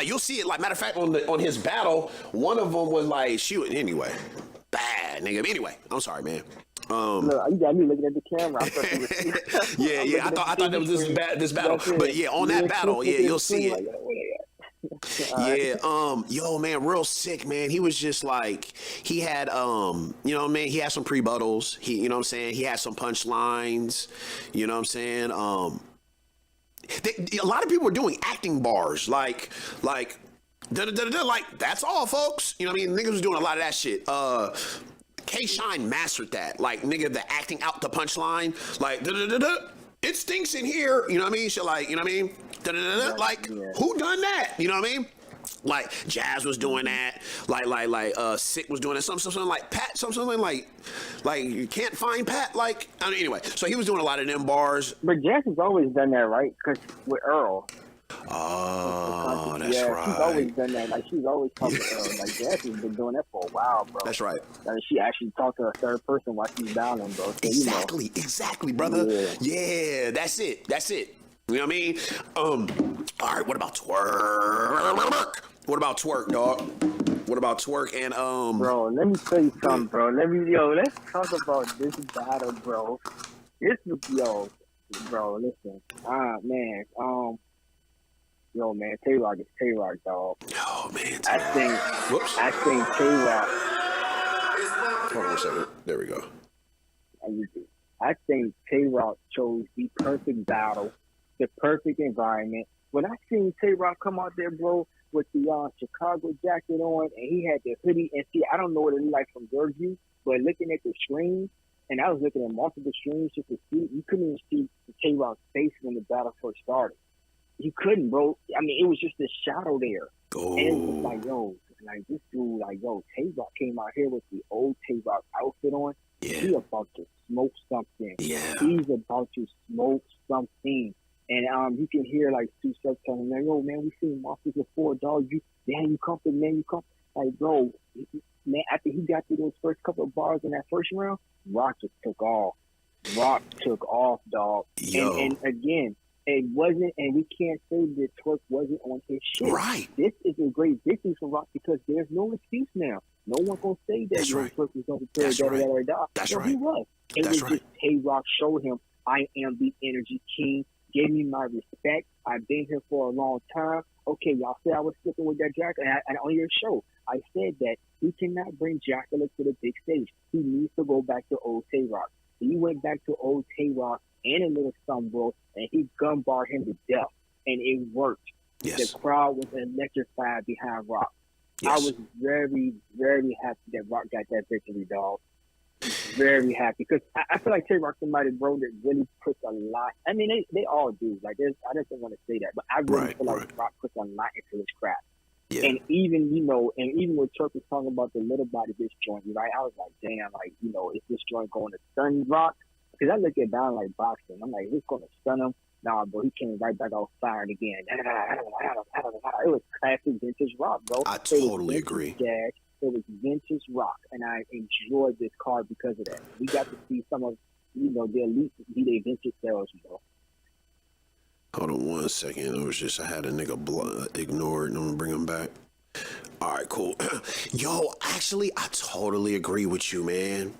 you'll see it. Like, matter of fact, on his battle, one of them was like, anyway, bad nigga. Anyway, I'm sorry, man. Look, you got me looking at the camera. I thought that was this battle, but on that battle, you'll see it. Yo, man, real sick, man. He was just like, he had, you know what I mean? He had some prebuttals. You know what I'm saying? He had some punchlines. You know what I'm saying? A lot of people were doing acting bars, like, that's all, folks. You know what I mean? Niggas was doing a lot of that shit. K-Shine mastered that. Like, nigga, the acting out the punchline. Like, it stinks in here. You know what I mean? Shit, like, you know what I mean? Like, who done that? You know what I mean? Like, Jazz was doing that. Like, Sick was doing that. Something like Pat. Something like you can't find Pat. Like, I mean, anyway. So he was doing a lot of them bars. But Jazz has always done that, right? Because with Earl. Oh, that's right. She's always done that. Like, she's always talking to Earl. Like, Jazz has been doing that for a while, bro. That's right. Like, she actually talked to a third person while she's battling, bro. So, Exactly, brother. Yeah, that's it. You know what I mean? All right, what about twerk? What about twerk, dog? What about twerk and Bro, let me tell you something, bro. Let's talk about this battle, bro. Bro, listen. Man, Tay-Rock is Tay-Rock, dog. Oh man, I think Tay-Rock. Hold on a second. There we go. I think Tay-Rock chose the perfect battle, the perfect environment. When I seen Tay-Rock come out there, bro, with the Chicago jacket on, and he had the hoodie, and see, I don't know what it looked like from your view, but looking at the screen, and I was looking at multiple streams just to see, you couldn't even see Tay-Rock's face when the battle first started. You couldn't, bro. I mean, it was just a shadow there. Oh. And it was like, this dude, Tay-Rock came out here with the old Tay-Rock outfit on. Yeah. He about to smoke something. Yeah. He's about to smoke something. And you can hear like Stu Sub telling him, yo, man, we seen monsters before, dog. You come. Like, bro, man, after he got through those first couple of bars in that first round, Rock just took off. Rock took off, dog. And again, it wasn't, and we can't say that Twerk wasn't on his shit. Right. This is a great victory for Rock because there's no excuse now. No one gonna say that Twerk was going to play That's right. He was. It was just Tay-Rock showed him, I am the energy king. Gave me my respect. I've been here for a long time. Okay, y'all said I was slipping with that jacket. And on your show, I said that he cannot bring Dracula to the big stage. He needs to go back to old Tay-Rock. He went back to old Tay-Rock and a little Sunbro, and he gun-barred him to death. And it worked. Yes. The crowd was electrified behind Rock. Yes. I was very, very happy that Rock got that victory, dog. Very happy because I feel like Tay-Rock somebody, bro, that really puts a lot. I mean, they all do. Like, I just don't want to say that, but I really feel like Rock puts a lot into his craft. Yeah. And even when Turk was talking about the little body bitch joint, right? I was like, damn, like, is this joint going to stun Rock? Because I look at down like boxing. I'm like, is this going to stun him? Nah, bro, he came right back out firing again. It was classic vintage Rock, bro. I totally agree. It was vintage Rock, and I enjoyed this card because of that. We got to see some of, the elite be their vintage selves, bro. Hold on 1 second. I had a nigga ignored, and I'm gonna bring him back. All right, cool. Yo, actually, I totally agree with you, man.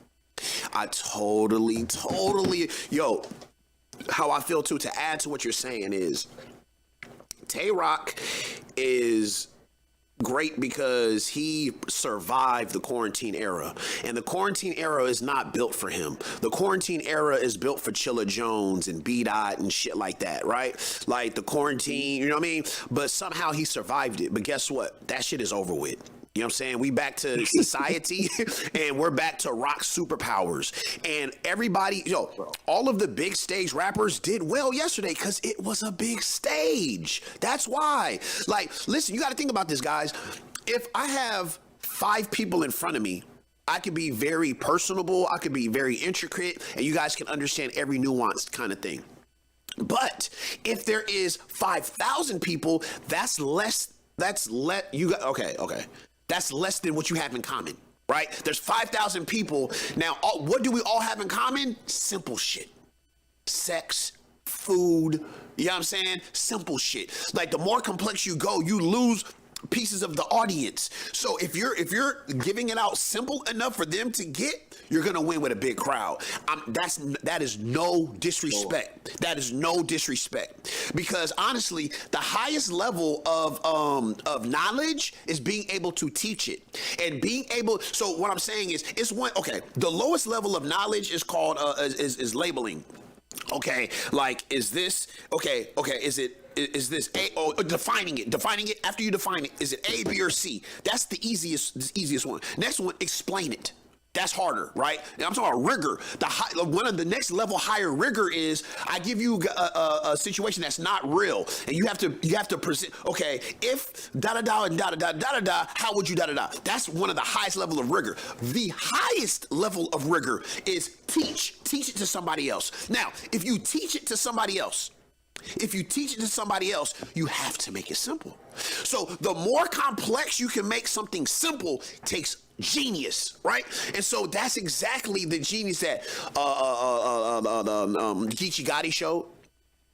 I totally. Yo, how I feel too, to add to what you're saying is, Tay-Rock is great because he survived the quarantine era, and the quarantine era is not built for him. The quarantine era is built for Chilla Jones and B-Dot and shit like that, right? Like the quarantine, you know what I mean? But somehow he survived it. But guess what? That shit is over with. You know what I'm saying? We back to society and we're back to Rock superpowers. And everybody, all of the big stage rappers did well yesterday because it was a big stage. That's why. Like, listen, you got to think about this, guys. If I have 5 people in front of me, I could be very personable. I could be very intricate, and you guys can understand every nuanced kind of thing. But if there is 5,000 people, that's less. Okay. That's less than what you have in common, right? There's 5,000 people. Now, what do we all have in common? Simple shit. Sex, food, you know what I'm saying? Simple shit. Like, the more complex you go, you lose pieces of the audience. So if you're giving it out simple enough for them to get, you're gonna win with a big crowd. That is no disrespect. That is no disrespect, because honestly, the highest level of knowledge is being able to teach it and being able. So what I'm saying is, it's one. Okay, the lowest level of knowledge is called is labeling. Okay, like, is this okay? Is this A? Oh, defining it after you define it. Is it A, B, or C? That's the easiest one. Next one, explain it. That's harder, right? And I'm talking about rigor. One of the next level higher rigor is, I give you a situation that's not real, and you have to present. Okay, if da da da and da da da da da da, how would you da da da? That's one of the highest level of rigor. The highest level of rigor is teach it to somebody else. Now, if you teach it to somebody else, you have to make it simple. So the more complex you can make something simple takes genius, right? And so that's exactly the genius that Geechee Gotti showed,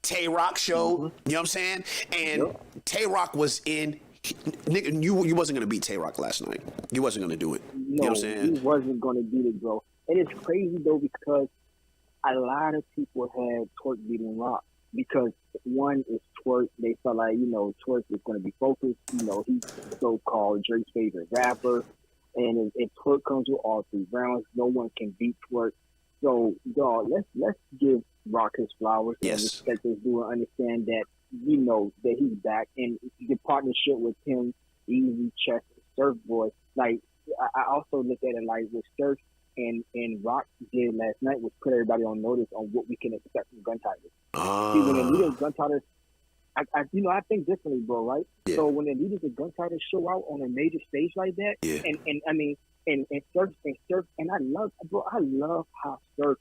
Tay-Rock showed. You know what I'm saying? And Tay-Rock was in. Nigga, you wasn't gonna beat Tay-Rock last night. You wasn't gonna do it. No, you know what I'm saying? He wasn't gonna beat it, bro. And it's crazy though, because a lot of people had Twerk beating Rock. Because one is Twerk, they felt like, Twerk is going to be focused. He's so-called Drake's favorite rapper. And if Twerk comes with all 3 rounds, no one can beat Twerk. So, dog, let's give Rock his flowers. Yes. And respect his due and understand that, that he's back. And the partnership with him, Easy, Chess, Surf Boy. Like, I also look at it like with Surf and Rock did last night was put everybody on notice on what we can expect from Gun Titles. See, when the leaders Gun Titles, I think differently, bro, right? Yeah. So when the leaders of Gun Titles show out on a major stage like that, and Surf, and I love how Surf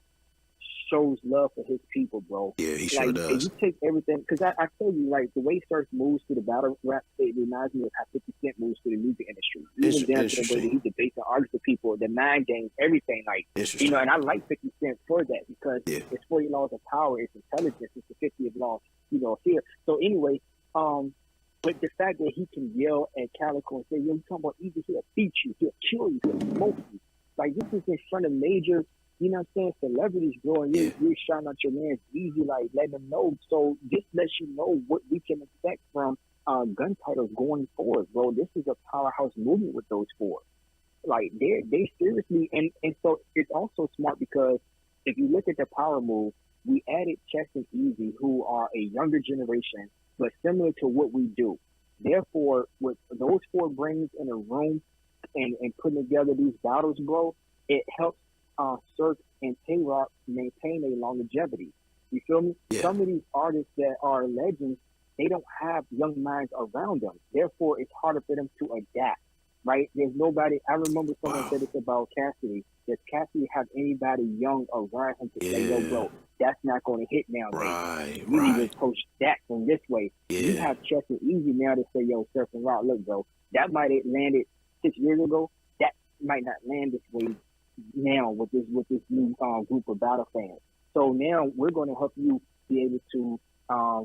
shows love for his people, bro. Yeah, he sure does. And you take everything, because I tell you, like, the way Surf moves to the battle rap, it reminds me of how 50 Cent moves to the music industry. Even down to the way that he debates and argues with people, the mind games, everything, like, and I like 50 Cent for that, because it's 40 laws of power, it's intelligence, it's the 50th law, of fear. So anyway, but the fact that he can yell at Calico and say, yo, you talking about Easy, he'll beat you, he'll kill you, he'll smoke you. Like, this is in front of major, celebrities, bro, and you're shouting out your man's Easy, like, letting them know. So this lets you know what we can expect from Gun Titles going forward, bro. This is a powerhouse movement with those 4. Like, they seriously, and so it's also smart, because if you look at the power move, we added Chess and Easy, who are a younger generation, but similar to what we do. Therefore, with those 4 brains in a room and putting together these battles, bro, it helps Surf and Tay-Rock maintain a longevity. You feel me? Yeah. Some of these artists that are legends, they don't have young minds around them. Therefore, it's harder for them to adapt, right? There's nobody. I remember someone said this about Cassidy. Does Cassidy have anybody young around him to say, yo, bro, that's not going to hit now. Right, you need to approach that from this way. Yeah. You have Chess and Easy now to say, yo, Surf and Rock, look, bro, that might have landed 6 years ago. That might not land this way now with this new group of battle fans. So now we're going to help you be able to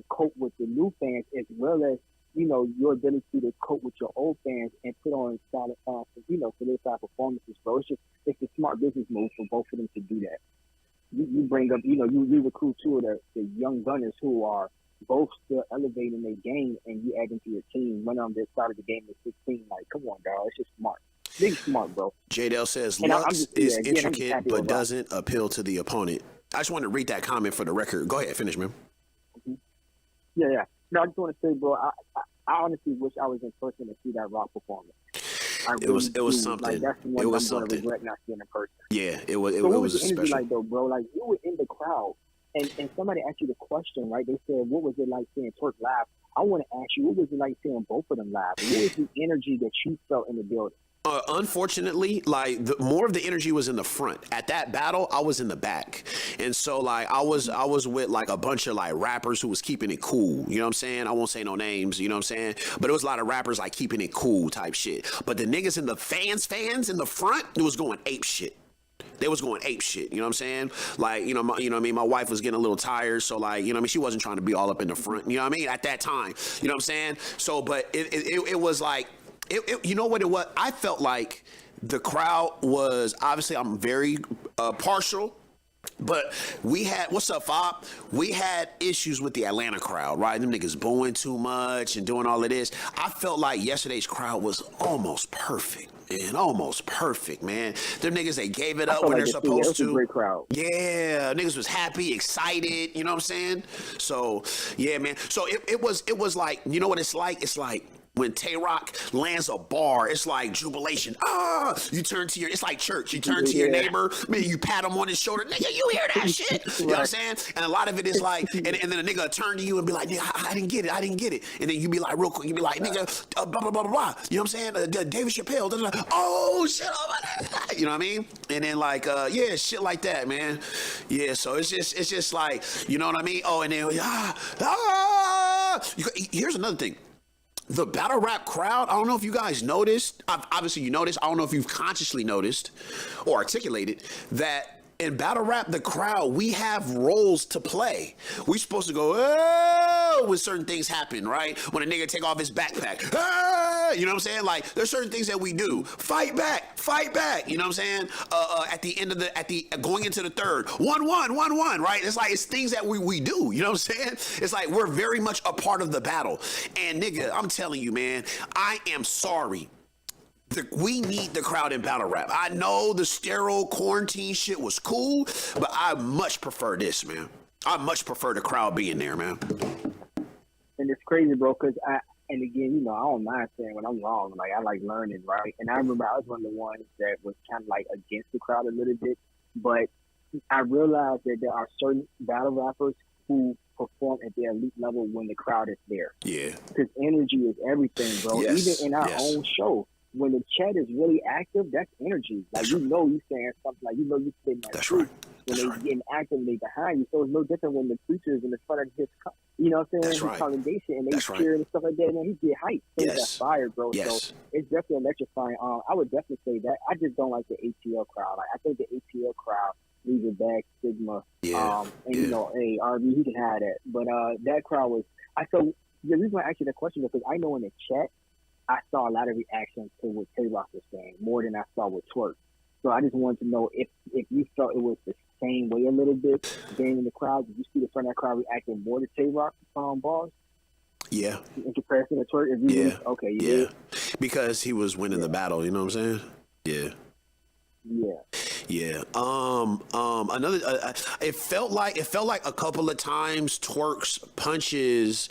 cope with the new fans, as well as your ability to cope with your old fans and put on solid for their side performances, bro. It's a smart business move for both of them to do that. You bring up, you recruit 2 of the young gunners who are both still elevating their game, and you add them to your team. One of them that started the game at 16. Like, come on, dog. It's just smart. Big smart, bro. J-Dell says Lux is intricate but doesn't appeal to the opponent. I just want to read that comment for the record. Go ahead, finish, man. Yeah. No, I just want to say, bro, I honestly wish I was in person to see that Rock performance. It was something. Like, that's the one I'm going to regret not seeing in person. Yeah, it was. So it was the energy special. like, though, bro? Like, you were in the crowd, and somebody asked you the question, right? They said, "What was it like seeing Twerk live?" I want to ask you, what was it like seeing both of them live? What was the energy that you felt in the building? Unfortunately, like, more of the energy was in the front. At that battle, I was in the back, and so like I was with like a bunch of like rappers who was keeping it cool. You know what I'm saying? I won't say no names. You know what I'm saying? But it was a lot of rappers like keeping it cool type shit. But the niggas in the fans in the front, it was going ape shit. They was going ape shit. You know what I'm saying? Like, you know what I mean? My wife was getting a little tired, so like, you know what I mean? She wasn't trying to be all up in the front. You know what I mean? At that time, you know what I'm saying? So, but it was like, you know what it was? I felt like the crowd was, obviously I'm very partial. But we had, what's up, Fob? We had issues with the Atlanta crowd, right? Them niggas booing too much and doing all of this. I felt like yesterday's crowd was almost perfect. Man, almost perfect, man. Them niggas, they gave it up when they're supposed to. A great crowd. Yeah, niggas was happy, excited, you know what I'm saying? So, yeah, man. So it was like, you know what it's like? It's like, when Tay-Rock lands a bar, it's like jubilation. You turn to it's like church. You turn to your neighbor, man, you pat him on his shoulder. Nigga, you hear that shit? You know what I'm saying? And a lot of it is like, and then a nigga turn to you and be like, nigga, I didn't get it. And then you be like, real quick, you be like, nigga, blah, blah, blah, blah, blah. You know what I'm saying? David Chappelle, oh, shit. You know what I mean? And then like, yeah, shit like that, man. Yeah, so it's just like, you know what I mean? Oh, and then, here's another thing. The battle rap crowd, I don't know if you guys noticed, obviously you noticed, I don't know if you've consciously noticed or articulated that in battle rap, the crowd, we have roles to play. We supposed to go, oh, when certain things happen, right? When a nigga take off his backpack, ah, you know what I'm saying? Like, there's certain things that we do. Fight back, you know what I'm saying? At the end of going into the third, 1-1, right? It's like, it's things that we do, you know what I'm saying? It's like, we're very much a part of the battle. And nigga, I'm telling you, man, I am sorry. We need the crowd in battle rap. I know the sterile quarantine shit was cool, but I much prefer this, man. I much prefer the crowd being there, man. And it's crazy, bro, because and again, you know, I don't mind saying when I'm wrong. Like, I like learning, right? And I remember I was one of the ones that was kind of like against the crowd a little bit, but I realized that there are certain battle rappers who perform at their elite level when the crowd is there. Yeah. Because energy is everything, bro. Yes. Even in our own show. When the chat is really active, that's energy. Like, you know you saying something, like, you know you saying that truth. When they're getting active and they behind you. So it's no different when the preacher is in the front of his, you know what I'm saying, his congregation, and they cheering and stuff like that, and he get hyped. So that's fire, bro. So it's definitely electrifying. I would definitely say that. I just don't like the ATL crowd. Like, I think the ATL crowd leaves a bad stigma. You know, hey, RB, he can have that. But that crowd was, so the reason I asked you that question is because I know in the chat, I saw a lot of reactions to what Tay-Rock was saying, more than I saw with Twerk. So I just wanted to know if you felt it was the same way a little bit, being in the crowd. Did you see the front of that crowd reacting more to Tay-Rock bars? Yeah. In comparison to Twerk? Yeah. Because he was winning the battle, you know what I'm saying? Yeah. Another, it felt like a couple of times Twerk's punches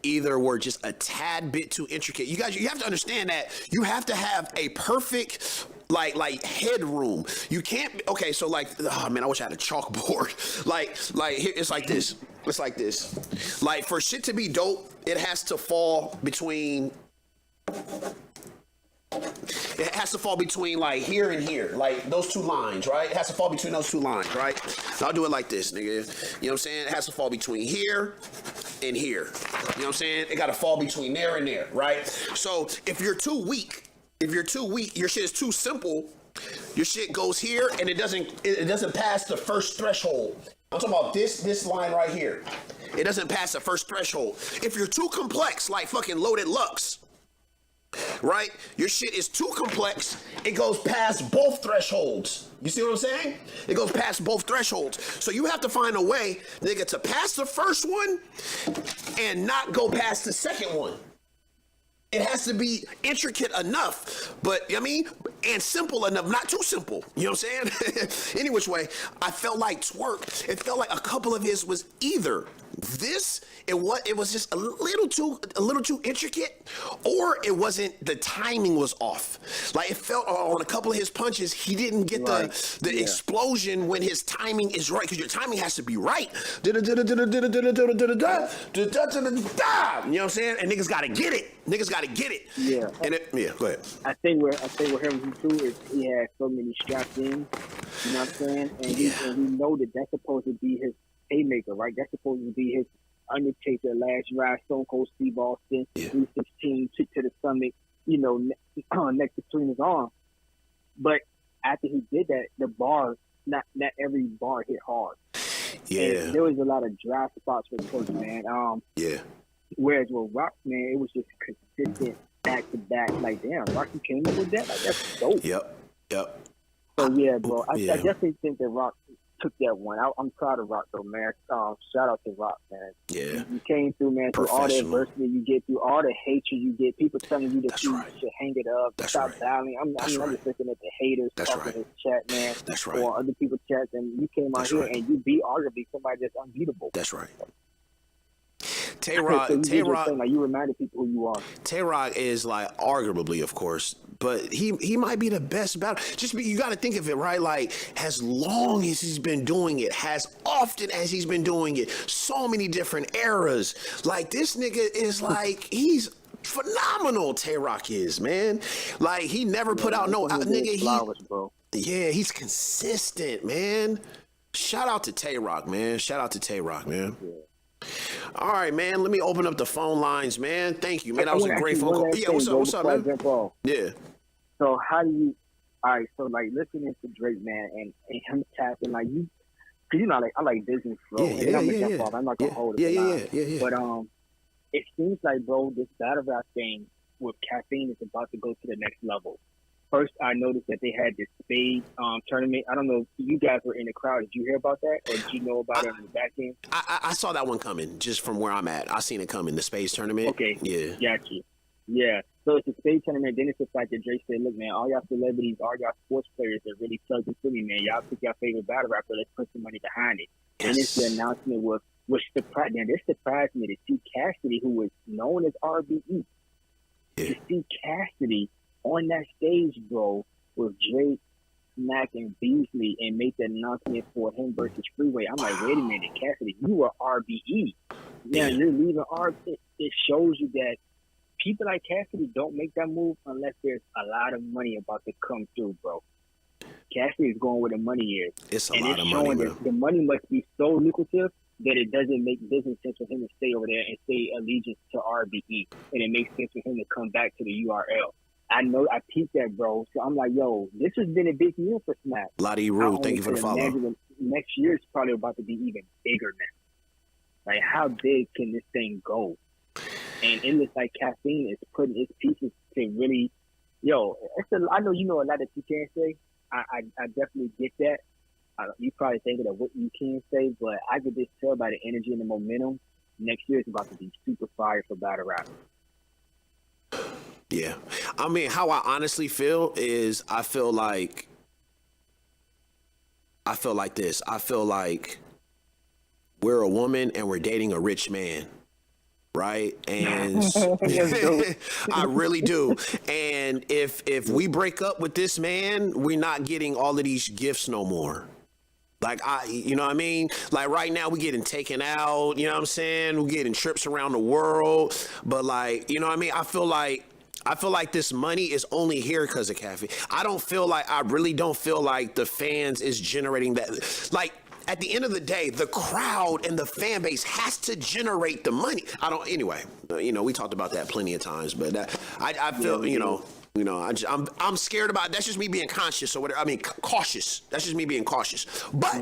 either were just a tad bit too intricate. You guys, you have to understand that you have to have a perfect like headroom. You can't. Okay, so like, oh man, I wish I had a chalkboard. like here, it's like this. It's like this. Like, for shit to be dope, it has to fall between. It has to fall between like here and here, like those two lines, right? It has to fall between those two lines, right? So I'll do it like this, nigga. You know what I'm saying? It has to fall between here and here. You know what I'm saying? It got to fall between there and there, right? So if you're too weak, your shit is too simple. Your shit goes here and it doesn't pass the first threshold. I'm talking about this line right here. It doesn't pass the first threshold. If you're too complex, like fucking Loaded Lux, right? Your shit is too complex. It goes past both thresholds. You see what I'm saying? It goes past both thresholds. So you have to find a way, nigga, to pass the first one and not go past the second one. It has to be intricate enough, but I mean, and simple enough, not too simple. You know what I'm saying? Any which way, I felt like Twerk, it felt like a couple of his was either this, it was just a little too intricate, or it wasn't, the timing was off. Like, it felt on a couple of his punches, he didn't get the explosion when his timing is right, because your timing has to be right. You know what I'm saying? And niggas gotta get it. Yeah. And go ahead. I think where him too is he had so many straps in. You know what I'm saying? And we know that that's supposed to be his haymaker, right? That's supposed to be his Undertaker, Last Ride, Stone Cold Steve Austin, 316, kick to the stomach, you know, next between his arms. But after he did that, the bar, not every bar hit hard. Yeah. And there was a lot of dry spots for Coach, man. Yeah. Whereas with Rock, man, it was just consistent back to back. Like, damn, Rocky came up with that. Like, that's dope. Yep. So yeah, bro, I definitely think that Rock took that one. I'm proud of Rock though, man. Shout out to Rock, man. Yeah. You came through, man, through all the adversity you get, through all the hatred you get, people telling you that you should hang it up, stop battling. I'm just looking at the haters talking in the chat, man. That's right. Or other people's chats, and you came out here and you beat arguably somebody that's unbeatable. That's right. Tay-Rock, like, you reminded people who you are. Tay-Rock is like arguably, of course, but he might be the best battle. You got to think of it, right? Like, as long as he's been doing it, as often as he's been doing it, so many different eras. Like, this nigga is like, he's phenomenal. Tay-Rock is, man. Like, he never put out no nigga. He's consistent, man. Shout out to Tay-Rock, man. Yeah. All right, man. Let me open up the phone lines, man. Thank you, man. That was a great phone call. Yeah, what's up, man? Yeah. So how do you? All right. So like listening to Drake, man, and him tapping like you, cause you know, like I like business, bro. I'm not gonna hold it. Yeah. But it seems like, bro, this battle rap thing with Caffeine is about to go to the next level. First, I noticed that they had this spade tournament. I don't know if you guys were in the crowd. Did you hear about that, or did you know about it on the back end? I saw that one coming just from where I'm at. I seen it coming, the spades tournament. Okay. Yeah. Got you. Yeah. So it's a spade tournament. Then it's the fact that Drake said, look, man, all y'all celebrities, all y'all sports players that really plugged into me, man. Y'all pick your favorite battle rapper. Let's put some money behind it. Yes. And it's the announcement which surprised me. This surprised me to see Cassidy, who was known as RBE, to see Cassidy on that stage, bro, with Drake, Smack, and Beasley, and make the announcement for him versus Freeway. I'm like, wait a minute, Cassidy, you are RBE. Now you're leaving RBE. It shows you that people like Cassidy don't make that move unless there's a lot of money about to come through, bro. Cassidy is going where the money is. It's a lot of money, bro. The money must be so lucrative that it doesn't make business sense for him to stay over there and stay allegiance to RBE. And it makes sense for him to come back to the URL. I know, I peeped that, bro. So I'm like, yo, this has been a big year for Smack. Lottie Rue, thank you for the follow. Next year is probably about to be even bigger now. Like, how big can this thing go? And it looks like Caffeine is putting its pieces to really, I know you know a lot that you can't say. I definitely get that. You probably thinking of what you can say, but I could just tell by the energy and the momentum, next year is about to be super fire for battle rap. Yeah. I mean, how I honestly feel is I feel like this. I feel like we're a woman and we're dating a rich man. Right? And I really do. And if we break up with this man, we're not getting all of these gifts no more. Like, you know what I mean? Like, right now, we getting taken out, you know what I'm saying? We're getting trips around the world. But, like, you know what I mean? I feel like this money is only here because of Caffeine. I really don't feel like the fans is generating that. Like, at the end of the day, the crowd and the fan base has to generate the money. Anyway, we talked about that plenty of times, but I feel, I'm scared about, that's just me being conscious or whatever. I mean, cautious. That's just me being cautious. But,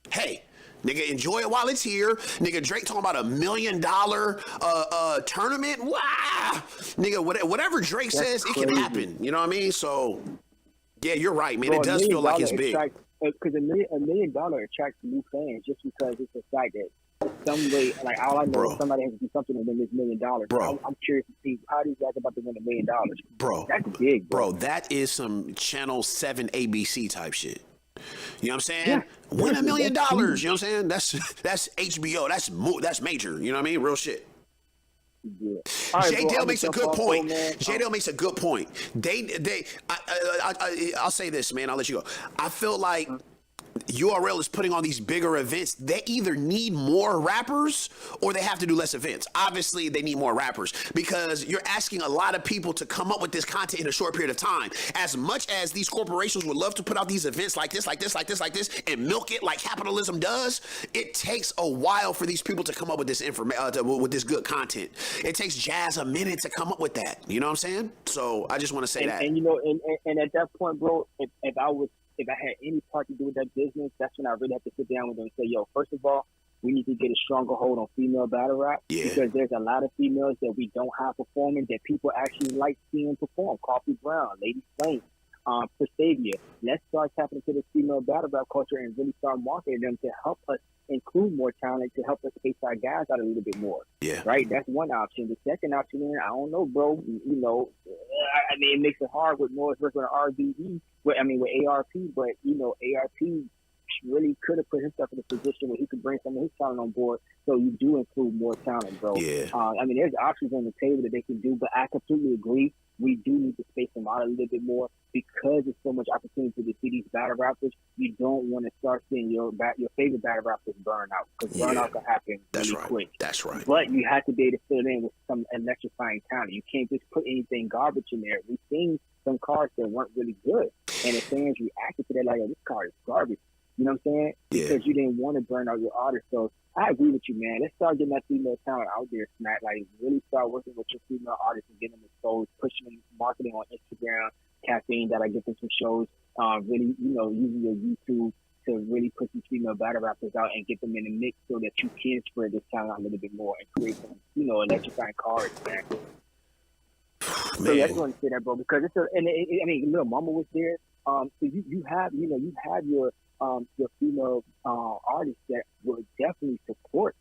hey, nigga, enjoy it while it's here. Nigga, Drake talking about $1 million tournament. Wow. Nigga, whatever Drake says, it can happen. You know what I mean? So, yeah, you're right, man. It does feel like it's big. Because $1 million attracts new fans just because it's a fact that some way, like, all I know is somebody has to do something and then this $1 million. Bro, I'm curious to see how these guys are about to win $1 million. Bro, that's big, bro. That is some Channel 7 ABC type shit. You know what I'm saying? Yeah, win $1 million. You know what I'm saying? That's HBO. That's major. You know what I mean? Real shit. Yeah. Right, J-Dale makes a good point. J-Dale makes a good point. I'll say this, man. I'll let you go. I feel like URL is putting on these bigger events, they either need more rappers or they have to do less events. Obviously, they need more rappers because you're asking a lot of people to come up with this content in a short period of time. As much as these corporations would love to put out these events like this, and milk it like capitalism does, it takes a while for these people to come up with this with this good content. It takes Jazz a minute to come up with that. You know what I'm saying? So I just want to say that. And you know, and at that point, bro, if I had any part to do with that business, that's when I really have to sit down with them and say, yo, first of all, we need to get a stronger hold on female battle rap because there's a lot of females that we don't have performing that people actually like seeing perform. Coffee Brown, Lady Flame, Prestavia. Let's start tapping into this female battle rap culture and really start marketing them to help us include more talent, to help us space our guys out a little bit more. Yeah. Right? That's one option. The second option, I don't know, bro. You know, I mean, it makes it hard with Norris versus RBE. With ARP, but, you know, ARP really could have put himself in a position where he could bring some of his talent on board. So you do include more talent, bro. Yeah. I mean, there's options on the table that they can do, but I completely agree. We do need to space them out a little bit more because there's so much opportunity to see these battle rappers. You don't want to start seeing your favorite battle rappers burn out because burnout can happen really quick. That's right. But you have to be able to fill it in with some electrifying talent. You can't just put anything garbage in there. We've seen some cards that weren't really good, and the fans reacted to that like, oh, this card is garbage. You know what I'm saying? Yeah. Because you didn't want to burn out your artist. So I agree with you, man. Let's start getting that female talent out there, Smack. Like, really start working with your female artists and getting them exposed, pushing them, marketing on Instagram, Caffeine, that I get them some shows. Really, you know, using your YouTube to really put these female battle rappers out and get them in the mix so that you can spread this talent out a little bit more and create some, you know, electrifying cards, man. So yeah, I just want to say that, bro, because I mean, Lil Mama was there. So you have your female artists that will definitely support.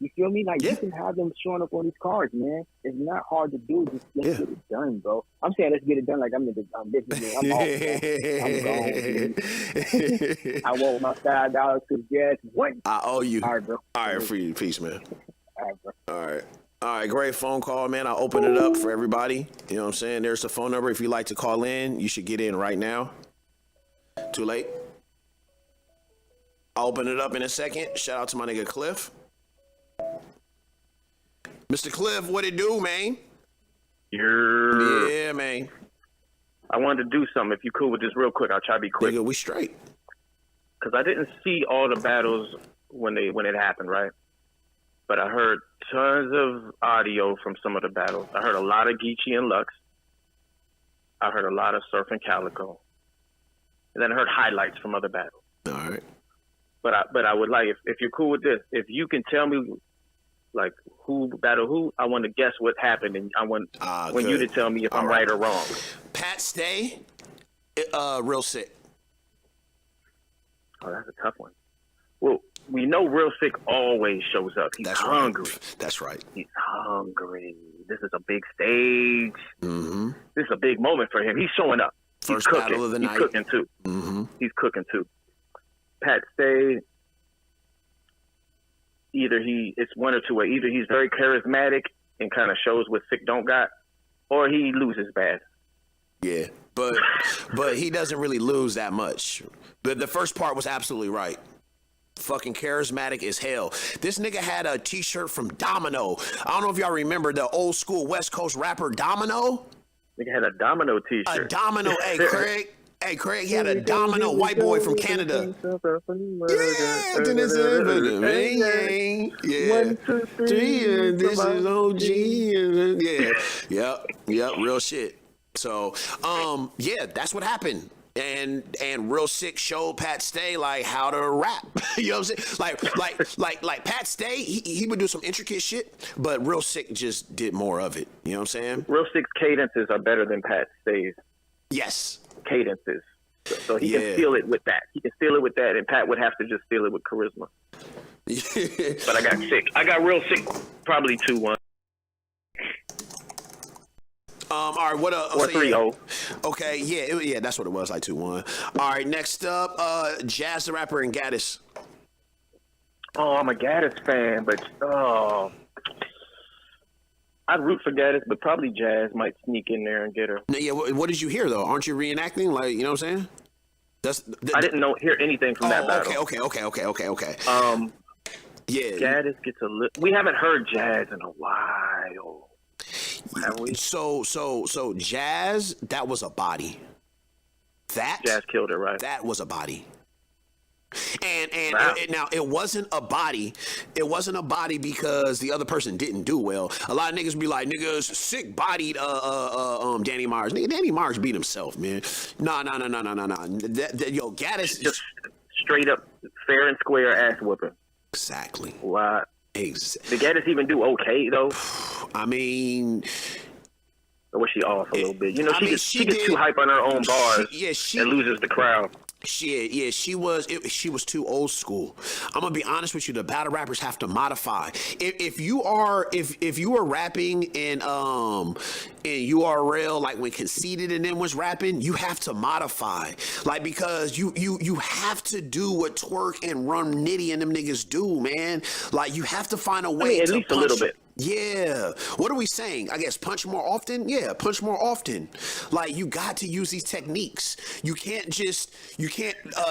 You feel me? Like, you can have them showing up on these cards, man. It's not hard to do. Just let's get it done, bro. I'm saying let's get it done like I'm in the business. I'm off, bro. I'm gone. I want my $5 because yes, what? I owe you. All right, bro. All right, for you. Peace, man. All right, bro. All right, great phone call, man. I'll open it up for everybody. You know what I'm saying? There's the phone number. If you'd like to call in, you should get in right now. Too late? I'll open it up in a second. Shout out to my nigga Cliff. Mr. Cliff, what it do, man? Yeah, man. I wanted to do something. If you cool with this real quick, I'll try to be quick. Nigga, we straight. Because I didn't see all the battles when it happened, right? But I heard tons of audio from some of the battles. I heard a lot of Geechee and Lux. I heard a lot of Surf and Calico. And then I heard highlights from other battles. All right. But I would like, if you're cool with this, if you can tell me, like, who battled who, I want to guess what happened, and I want you to tell me if I'm right or wrong. Pat Stay, Real Sick. Oh, that's a tough one. Well, we know Real Sick always shows up. He's hungry. Right. That's right. He's hungry. This is a big stage. Mm-hmm. This is a big moment for him. He's showing up. First battle of the night. He's cooking too. Mm-hmm. He's cooking too. Pat Stay, it's one or two ways. Either he's very charismatic and kind of shows what Sick don't got, or he loses bad. Yeah, but he doesn't really lose that much. But the first part was absolutely right. Fucking charismatic as hell. This nigga had a t-shirt from Domino. I don't know if y'all remember the old school West Coast rapper Domino. Nigga had a Domino t-shirt. A Domino, hey Craig. Hey, Craig, he had a Domino white boy from Canada. Yeah, yeah. 1, 2, 3, this is OG. Yeah, yep, real shit. So, yeah, that's what happened. And Real Sick showed Pat Stay like how to rap. You know what I'm saying? Like Pat Stay, he would do some intricate shit, but Real Sick just did more of it. You know what I'm saying? Real Sick's cadences are better than Pat Stay's. Yes. Cadences. So he can steal it with that. He can steal it with that, and Pat would have to just steal it with charisma. But I got Sick. I got Real Sick probably 2-1. All right, what up? Or 3-0. Okay, yeah, that's what it was, like 2-1. All right, next up, Jazz the Rapper and Gaddis. Oh, I'm a Gaddis fan, but I'd root for Gaddis, but probably Jazz might sneak in there and get her. Yeah, what did you hear though? Aren't you reenacting? Like, you know what I'm saying? I didn't hear anything from that battle. Okay. Yeah. Gaddis gets we haven't heard Jazz in a while. Have we? So Jazz, that was a body. Jazz killed it, right? That was a body. And wow. Now it wasn't a body. It wasn't a body because the other person didn't do well. A lot of niggas be like, niggas sick bodied Danny Myers. Nigga, Danny Myers beat himself, man. No. Yo, Gaddis just straight up fair and square ass whooping. Exactly. Wow. Exactly. Did Gaddis even do okay though? I mean, or was she off a little bit? You know, she gets too hype on her own bars. And loses the crowd. She was too old school. I'm gonna be honest with you. The battle rappers have to modify. If you are rapping in URL, like when Conceited and them was rapping, you have to modify, like, because you have to do what Twerk and Rumnity and them niggas do, man. Like, you have to find a way at to least punch. A little bit. Yeah. What are we saying? I guess punch more often? Yeah, punch more often. Like, you got to use these techniques. You can't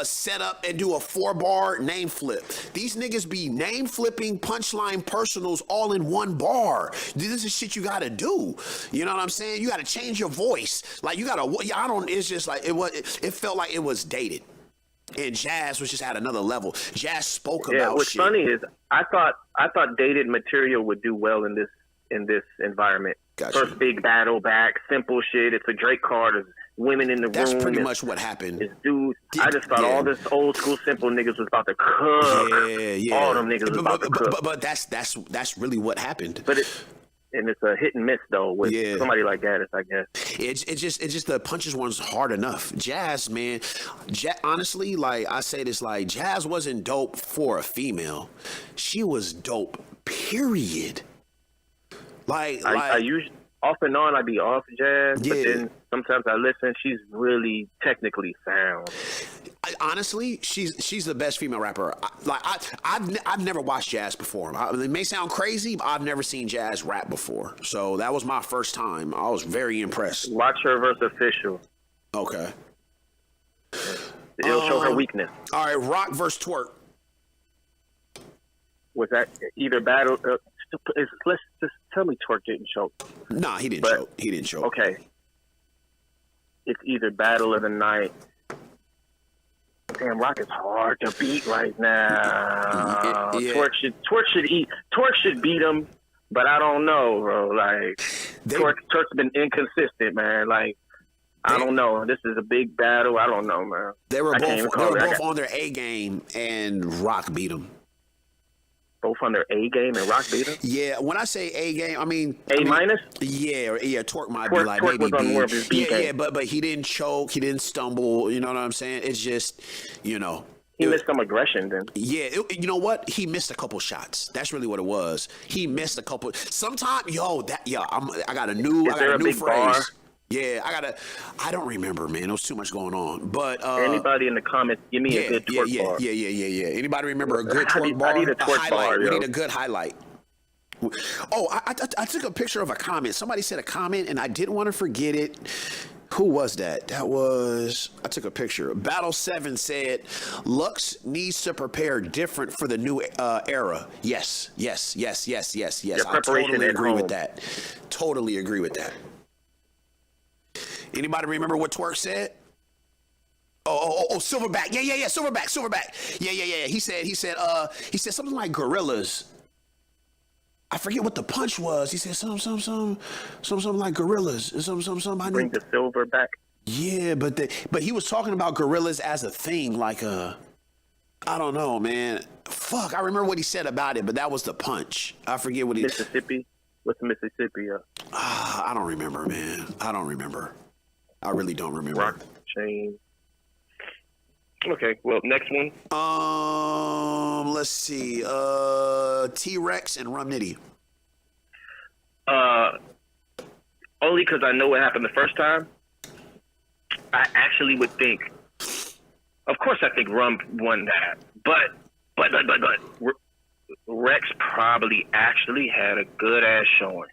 set up and do a 4-bar name flip. These niggas be name flipping punchline personals all in one bar. This is shit you got to do. You know what I'm saying? You got to change your voice. Like, you got to, it's just like, it felt like it was dated. And Jazz was just at another level. Jazz spoke about what's shit. Funny is I thought dated material would do well in this environment. Gotcha. First big battle back, simple shit. It's a Drake card. There's women in the room. That's pretty much what happened. It's dudes. I just thought all this old school simple niggas was about to cook. Yeah. All them niggas was about to cook. But that's really what happened. But it's a hit and miss though with somebody like Gaddis, I guess. It's just the punches weren't hard enough. Jazz, man, honestly, like I say this, like, Jazz wasn't dope for a female. She was dope, period. I usually off and on I be off Jazz, but then sometimes I listen. She's really technically sound. Honestly, she's the best female rapper. I've never watched Jazz before. It may sound crazy, but I've never seen Jazz rap before. So that was my first time. I was very impressed. Watch her versus Official. Okay. It'll show her weakness. All right, Rock versus Twerk. Was that either battle? Let's just tell me Twerk didn't choke. Nah, he didn't choke. He didn't choke. Okay. It's either battle of the night. Damn, Rock is hard to beat right now. Yeah. Twerk should beat him, but I don't know, bro. Like, Twerk's been inconsistent, man. Like, I don't know. This is a big battle. I don't know, man. They were both on their A game, and Rock beat them. Both on their A game and Rock beat him? Yeah, when I say A game, I mean A minus? Yeah, Twerk might be like Twerk maybe was on B. more of his B game. But he didn't choke, he didn't stumble. You know what I'm saying? It's just, you know. He missed some aggression then. Yeah, you know what? He missed a couple shots. That's really what it was. He missed a couple. Sometimes, I got a new phrase. Bar? Yeah, I don't remember, man. There was too much going on. But anybody in the comments, give me a good twerk bar. Yeah. Anybody remember a good twerk bar? I need a twerk highlight. bar. We need a good highlight. Oh, I took a picture of a comment. Somebody said a comment, and I didn't want to forget it. Who was that? I took a picture. Battle 7 said, Lux needs to prepare different for the new era. Yes. I totally agree with that. Totally agree with that. Anybody remember what Twerk said? Oh, Silverback. Yeah, Silverback. Yeah. He said something like gorillas. I forget what the punch was. He said something like gorillas. Something. Bring the silver back. Yeah, but he was talking about gorillas as a thing, like I don't know, man. Fuck, I remember what he said about it, but that was the punch. I forget what he. Mississippi. What's Mississippi? I don't remember, man. I really don't remember. Rock chain. Okay, well, next one. Let's see. T-Rex and Romnidy. Only because I know what happened the first time. I actually would think. Of course, I think Rum won that, but Rex probably actually had a good ass showing.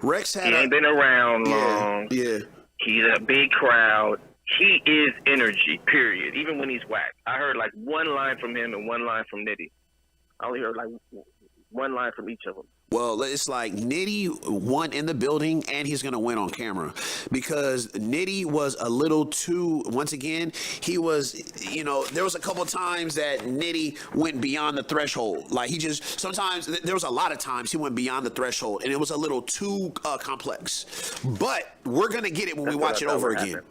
Rex had. He ain't been around long. Yeah. He's in a big crowd. he is energy, period. Even when he's whack. I heard like one line from him and one line from Nitty. I only heard like one line from each of them. Well, it's like Nitty won in the building, and he's going to win on camera because Nitty was a little too, once again, he was, you know, there was a couple of times that Nitty went beyond the threshold. Like, he just, sometimes, there was a lot of times he went beyond the threshold, and it was a little too complex. But we're going to get it when we watch it over again.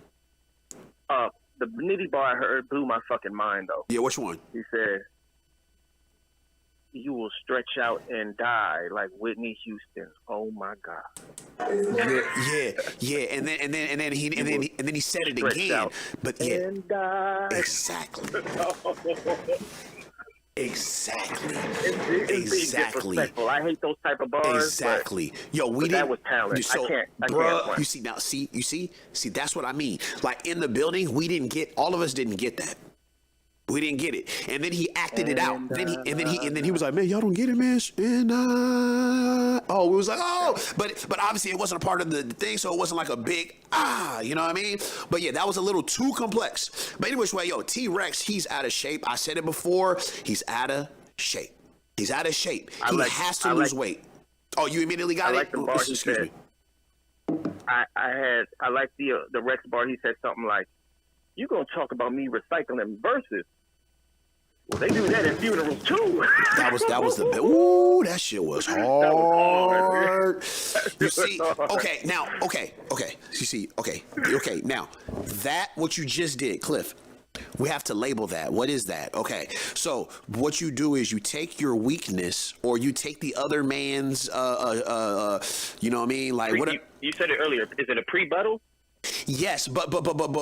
The Nitty bar I heard blew my fucking mind, though. Yeah, which one? He said, "You will stretch out and die like Whitney Houston." Oh my God. Yeah. And then he said it again. But yeah, and die. Exactly. Exactly. It's disrespectful. I hate those type of bars. Exactly. Yo, we didn't. That was talent. So, I bruh, can't. you see now. See, that's what I mean. Like in the building, we didn't get. All of us didn't get that. We didn't get it, and then he acted it out. Then he was like, "Man, y'all don't get it, man." And we was like, "Oh," but obviously it wasn't a part of the thing, so it wasn't like a big you know what I mean? But yeah, that was a little too complex. But anyways, yo, T-Rex, he's out of shape. I said it before. He's out of shape. He's out of shape. He has to lose weight. Oh, you immediately got it? I like the bar he Excuse said. me. I like the Rex bar. He said something like, "You gonna talk about me recycling verses? Well, they do that at funerals too." That was the ooh, that shit was hard. You see, okay, now, okay. You see, okay. Now, that what you just did, Cliff. We have to label that. What is that? Okay, so what you do is you take your weakness, or you take the other man's, you know what I mean? Like what? You said it earlier. Is it a pre-buttal? Yes, but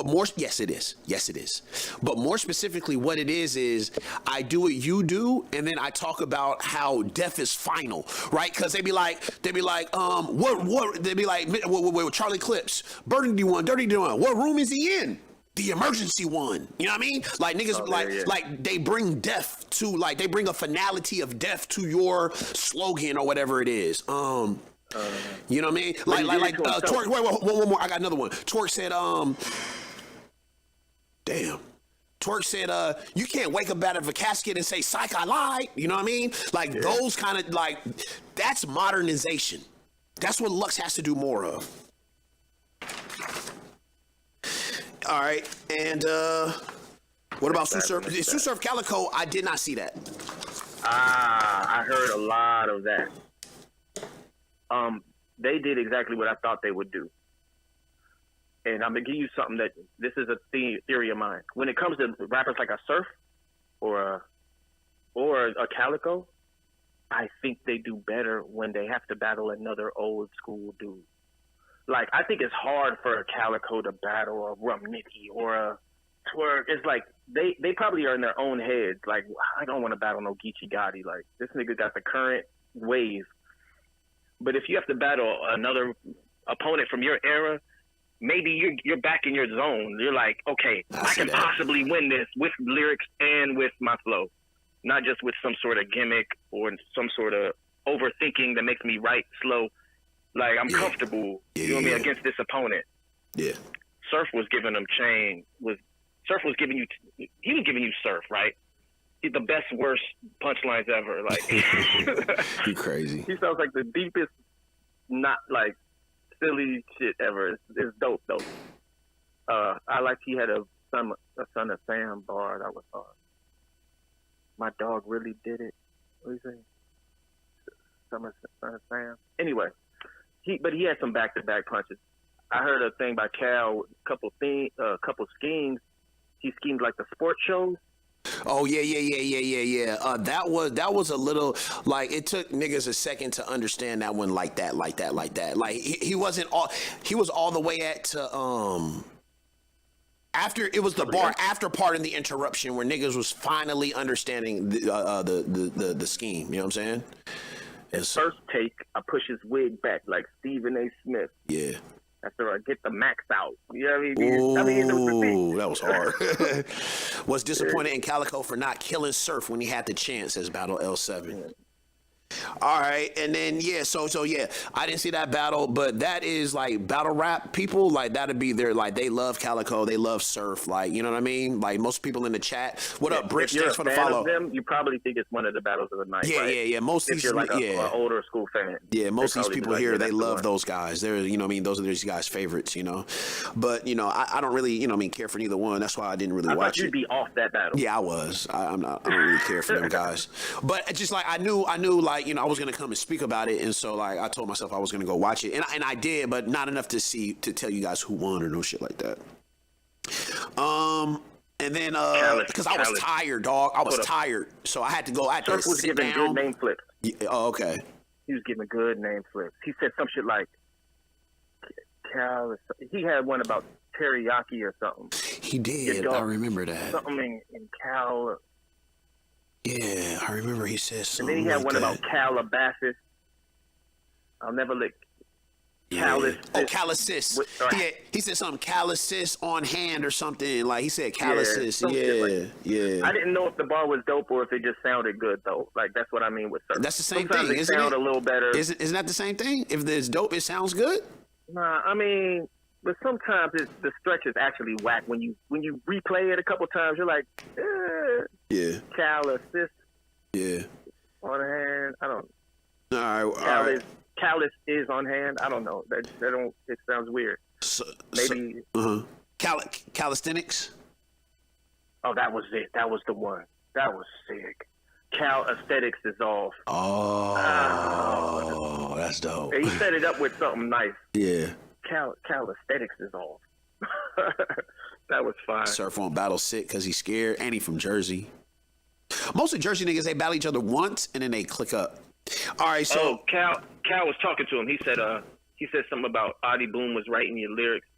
more. Yes, it is. Yes, it is. But more specifically, what it is I do what you do, and then I talk about how death is final, right? Because they be like, what? They be like, wait, Charlie Clips, Burgundy one, Dirty one. What room is he in? The emergency one. You know what I mean? Like niggas, like they bring death to, like they bring a finality of death to your slogan or whatever it is. You know what I mean? Like Twerk. Wait, one more. I got another one. Twerk said, damn. Twerk said, you can't wake up out of a casket and say, "Psych, I lied." You know what I mean? Like those kind of, like, that's modernization. That's what Lux has to do more of. All right, and what about Sue-Surf Calico? I did not see that. I heard a lot of that. They did exactly what I thought they would do. And I'm gonna give you something that this is a theory of mine. When it comes to rappers like a Surf or a Calico, I think they do better when they have to battle another old school dude. Like, I think it's hard for a Calico to battle a Rumnity or a Twerk. It's like they probably are in their own heads. Like, I don't want to battle no Geechee Gotti. Like, this nigga got the current wave. But if you have to battle another opponent from your era, maybe you're back in your zone. You're like, okay, I can possibly win this with lyrics and with my flow, not just with some sort of gimmick or some sort of overthinking that makes me write slow. Like, I'm comfortable, you know what I mean, against this opponent. Yeah. Surf was giving him Surf was giving you Surf, right? The best, worst punchlines ever. Like, you crazy. He sounds like the deepest, not like silly shit ever. It's dope though. I like he had a son of Sam bar that was hard. My dog really did it. What do you say? Son of Sam. Anyway, he had some back-to-back punches. I heard a thing by Cal, a couple schemes. He schemed like the sports shows. Oh yeah. That was a little, like, it took niggas a second to understand that one like that. Like he was all the way after it was the bar after part in the interruption where niggas was finally understanding the scheme. You know what I'm saying? First take, I push his wig back like Stephen A. Smith. Yeah. After I get the max out. You know what I mean? Ooh, that was hard. Was disappointed in Calico for not killing Surf when he had the chance, as Battle L7. All right, and then so yeah, I didn't see that battle, but that is like battle rap people, like that'd be their like they love Calico, they love Surf, like you know what I mean? Like most people in the chat. What up, Bridge? Thanks for the follow. If you're a fan of them, you probably think it's one of the battles of the night. Yeah, right? yeah. Most of if these, you're like an older school fan. Yeah, most of these people like, here, yeah, they love the those guys. They're, you know what I mean? Those are these guys' favorites, you know. But, you know, I don't really, you know what I mean, care for neither one. That's why I didn't really watch it. I thought you'd be off that battle. Yeah, I was. I don't really care for them guys. But it's just like, I knew, like, you know, I was going to come and speak about it. And so, like, I told myself I was going to go watch it. And I did, but not enough to tell you guys who won or no shit like that. And then, because I was tired, dog. I was tired. So I had to go. I had to was sit giving down. good name flips. Yeah, oh, okay. He was giving good name flips. He said some shit like he had one about teriyaki or something. He did. I remember that. Something in Cal. Yeah, I remember he said something. And then he had like one that. about Calabasas. I'll never lick. Yeah. Callusis. Yeah, he said something callusis on hand or something. Like he said callusis. Yeah. I didn't know if the bar was dope or if it just sounded good though. Like that's what I mean with surf. That's the same Sometimes thing, it isn't sound it? a little better. Isn't that the same thing? If it's dope, it sounds good. Nah, I mean, but sometimes the stretch is actually whack. When you replay it a couple times, you're like, yeah, callusis. Yeah. On hand, I don't. All right. Callus is on hand. I don't know. That don't. It sounds weird. Maybe. Calisthenics. Oh, that was it. That was the one. That was sick. Cal aesthetics is off. Oh, that's dope. He set it up with something nice. Yeah. Cal aesthetics is off. That was fine. Surf on battle sick because he's scared and he from Jersey. Most of Jersey niggas, they battle each other once and then they click up. All right, so Cal was talking to him. He said something about Adi Boom was writing your lyrics.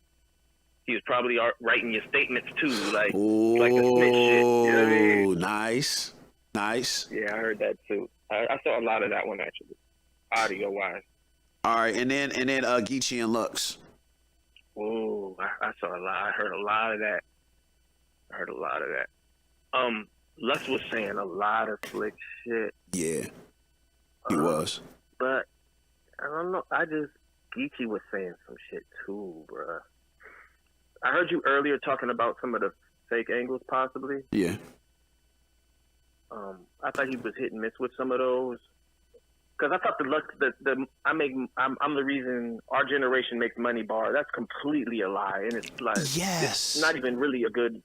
He was probably writing your statements too, like a snitch shit. You know what I mean? Nice. Yeah, I heard that too. I saw a lot of that one actually, audio wise. All right, and then Geechee and Lux. Oh, I saw a lot. I heard a lot of that. Lux was saying a lot of slick shit. Yeah, he was. But I don't know. Geechee was saying some shit too, bruh. I heard you earlier talking about some of the fake angles, possibly. Yeah. I thought he was hit and miss with some of those. Because I thought I'm the reason our generation makes money bar. That's completely a lie, and it's like it's not even really a good.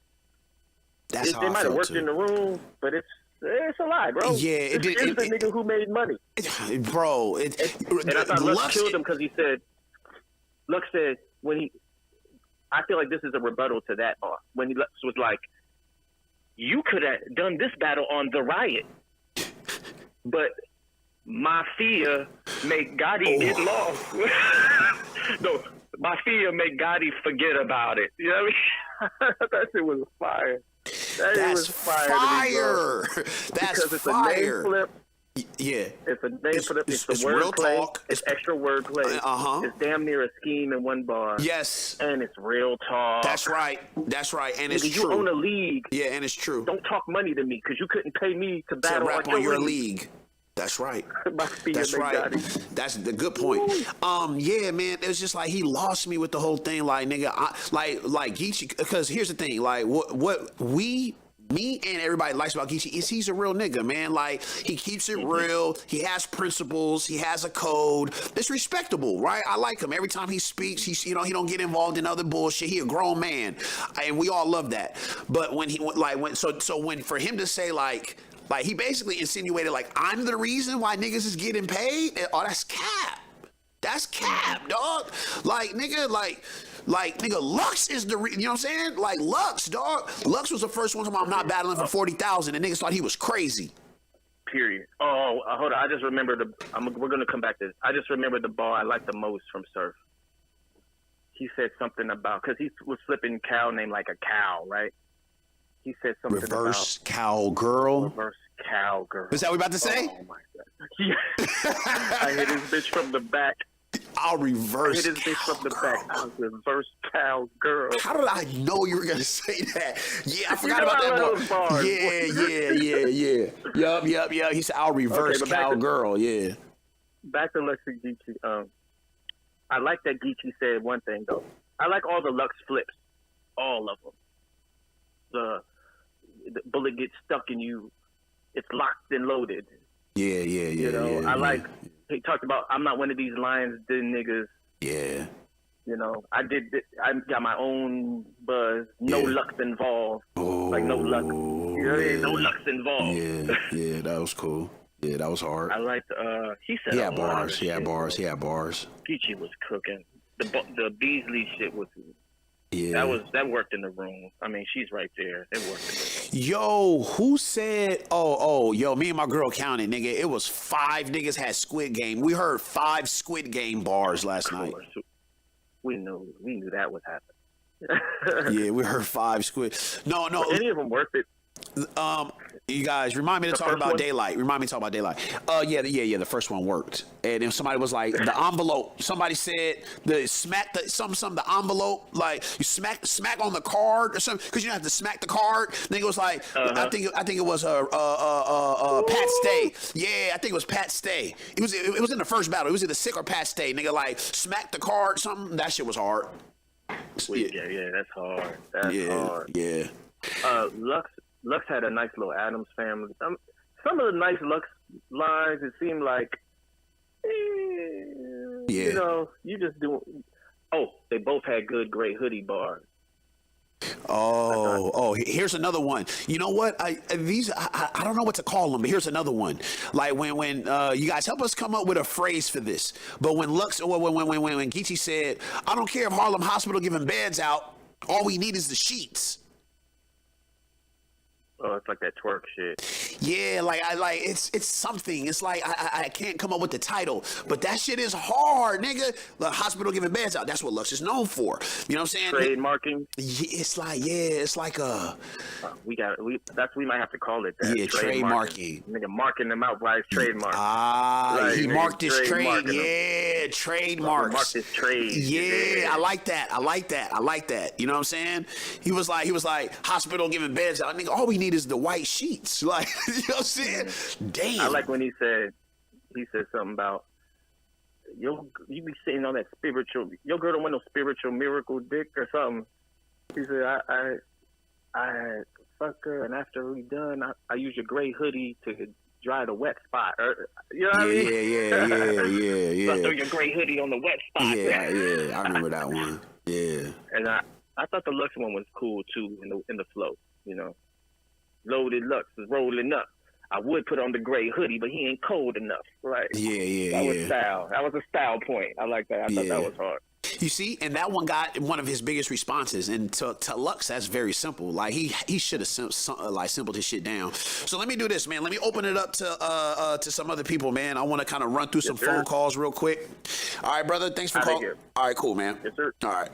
That's how they might have worked too. in the room, but it's a lie, bro. Yeah, it's the nigga who made money, bro. And I thought Lux killed him because Lux said I feel like this is a rebuttal to that bar when Lux was like, you could have done this battle on The Riot, but Mafia make Gaddis get lost. No, Mafia make Gaddis forget about it. You know what I mean? That shit was fire. That's fire. That's because it's fire. A name flip. Yeah. It's a name flip. It's the real wordplay. talk. It's extra wordplay. It's damn near a scheme in one bar. Yes. And it's real talk. That's right. And it's you true. You own a league. Yeah, and it's true. Don't talk money to me because you couldn't pay me to battle rap on your league. That's right. That's right. That's the good point. Yeah, man. It was just like he lost me with the whole thing. Like, nigga, like Geechee. Because here's the thing. Like, what me and everybody likes about Geechee is he's a real nigga, man. Like, he keeps it real. He has principles. He has a code. It's respectable, right? I like him. Every time he speaks, he don't get involved in other bullshit. He a grown man, and we all love that. But when for him to say like he basically insinuated like I'm the reason why niggas is getting paid. Oh, that's cap. That's cap, dog. Like nigga, nigga, Lux is the you know what I'm saying? Like Lux, dog. Lux was the first one talking about I'm not battling for 40,000, and niggas thought he was crazy. Period. Oh, hold on. I just remember we're gonna come back to this. I just remember the bar I liked the most from Surf. He said something about because he was flipping cow name like a cow, right? He said something reverse cowgirl. Reverse cowgirl. Is that what we about to say? Oh my god! Yeah. I hit his bitch from the back. I'll reverse hit his bitch from the back. I'll reverse cowgirl. How did I know you were gonna say that? Yeah, I forgot know about I that love bar. those bars. Yeah. He said, I'll reverse cowgirl. Yeah. Back to Lux and Geechee. I like that Geechee said one thing, though. I like all the Lux flips. All of them. The bullet gets stuck in you. It's locked and loaded. Yeah. You know, I like, he talked about, I'm not one of these lions den niggas. Yeah. You know, I got my own buzz. No Lux involved. Oh. Like, no Lux. You know, no Lux involved. Yeah, that was cool. Yeah, that was hard. I liked, he said He had bars. He had bars. Geechee was cooking. The Beasley shit was, yeah. That worked in the room. I mean, she's right there. It worked in the room. Yo, who said, yo, me and my girl counted, nigga. It was 5 niggas had Squid Game. We heard 5 Squid Game bars last night. We knew that would happen. Yeah, we heard 5 Squid. No. Were any of them worth it? You guys remind me to talk about daylight. Yeah, the first one worked. And then somebody was like, the envelope. Somebody said the envelope, like you smack on the card or something, because you have to smack the card. Then it was like, I think it was Pat Stay. Yeah, I think it was Pat Stay. It was in the first battle. It was either Sick or Pat Stay. Nigga, like smack the card, something. That shit was hard. Yeah, that's hard. That's hard. Yeah. Lux had a nice little Addams family. Some of the nice Lux lines, it seemed like, you know, you just do. Oh, they both had good gray hoodie bars. Here's another one. You know what? I don't know what to call them, but here's another one. Like when you guys help us come up with a phrase for this. But when when Geechee said, I don't care if Harlem Hospital giving beds out, all we need is the sheets. Oh, it's like that twerk shit. Yeah, it's something. It's like I can't come up with the title, but that shit is hard, nigga. The hospital giving beds out. That's what Lux is known for. You know what I'm saying? Trademarking. It's like a. We might have to call it that. Yeah, trademarking. Nigga marking them out by his trademark. He marked his trade. Yeah, trademarks. Marked his trade. Yeah, I like that. You know what I'm saying? He was like hospital giving beds out. Nigga, all we need is the white sheets. Like, you know what I'm saying? Damn. I like when he said something about you be sitting on that spiritual. Your girl don't want no spiritual miracle dick or something. He said I fuck her, and after we done, I use your gray hoodie to dry the wet spot. You know what I mean? Yeah. So throw your gray hoodie on the wet spot. Yeah. I remember that one. Yeah. And I thought the Lux one was cool too in the flow. You know, loaded Lux is rolling up. I would put on the gray hoodie, but he ain't cold enough. Right? Yeah. That was style. That was a style point. I like that. I thought that was hard. You see, and that one got one of his biggest responses. And to Lux, that's very simple. Like he should have simpled his shit down. So let me do this, man. Let me open it up to some other people, man. I want to kind of run through some phone calls real quick. All right, brother. Thanks for calling. All right, cool, man. Yes, sir. All right.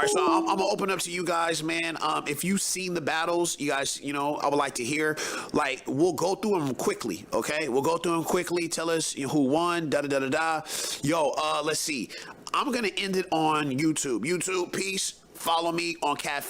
So I'm gonna open up to you guys, man. If you've seen the battles, you guys, you know, I would like to hear. Like, we'll go through them quickly, okay? We'll go through them quickly. Tell us who won. Yo, let's see. I'm gonna end it on YouTube. YouTube, peace. Follow me on Caffeine.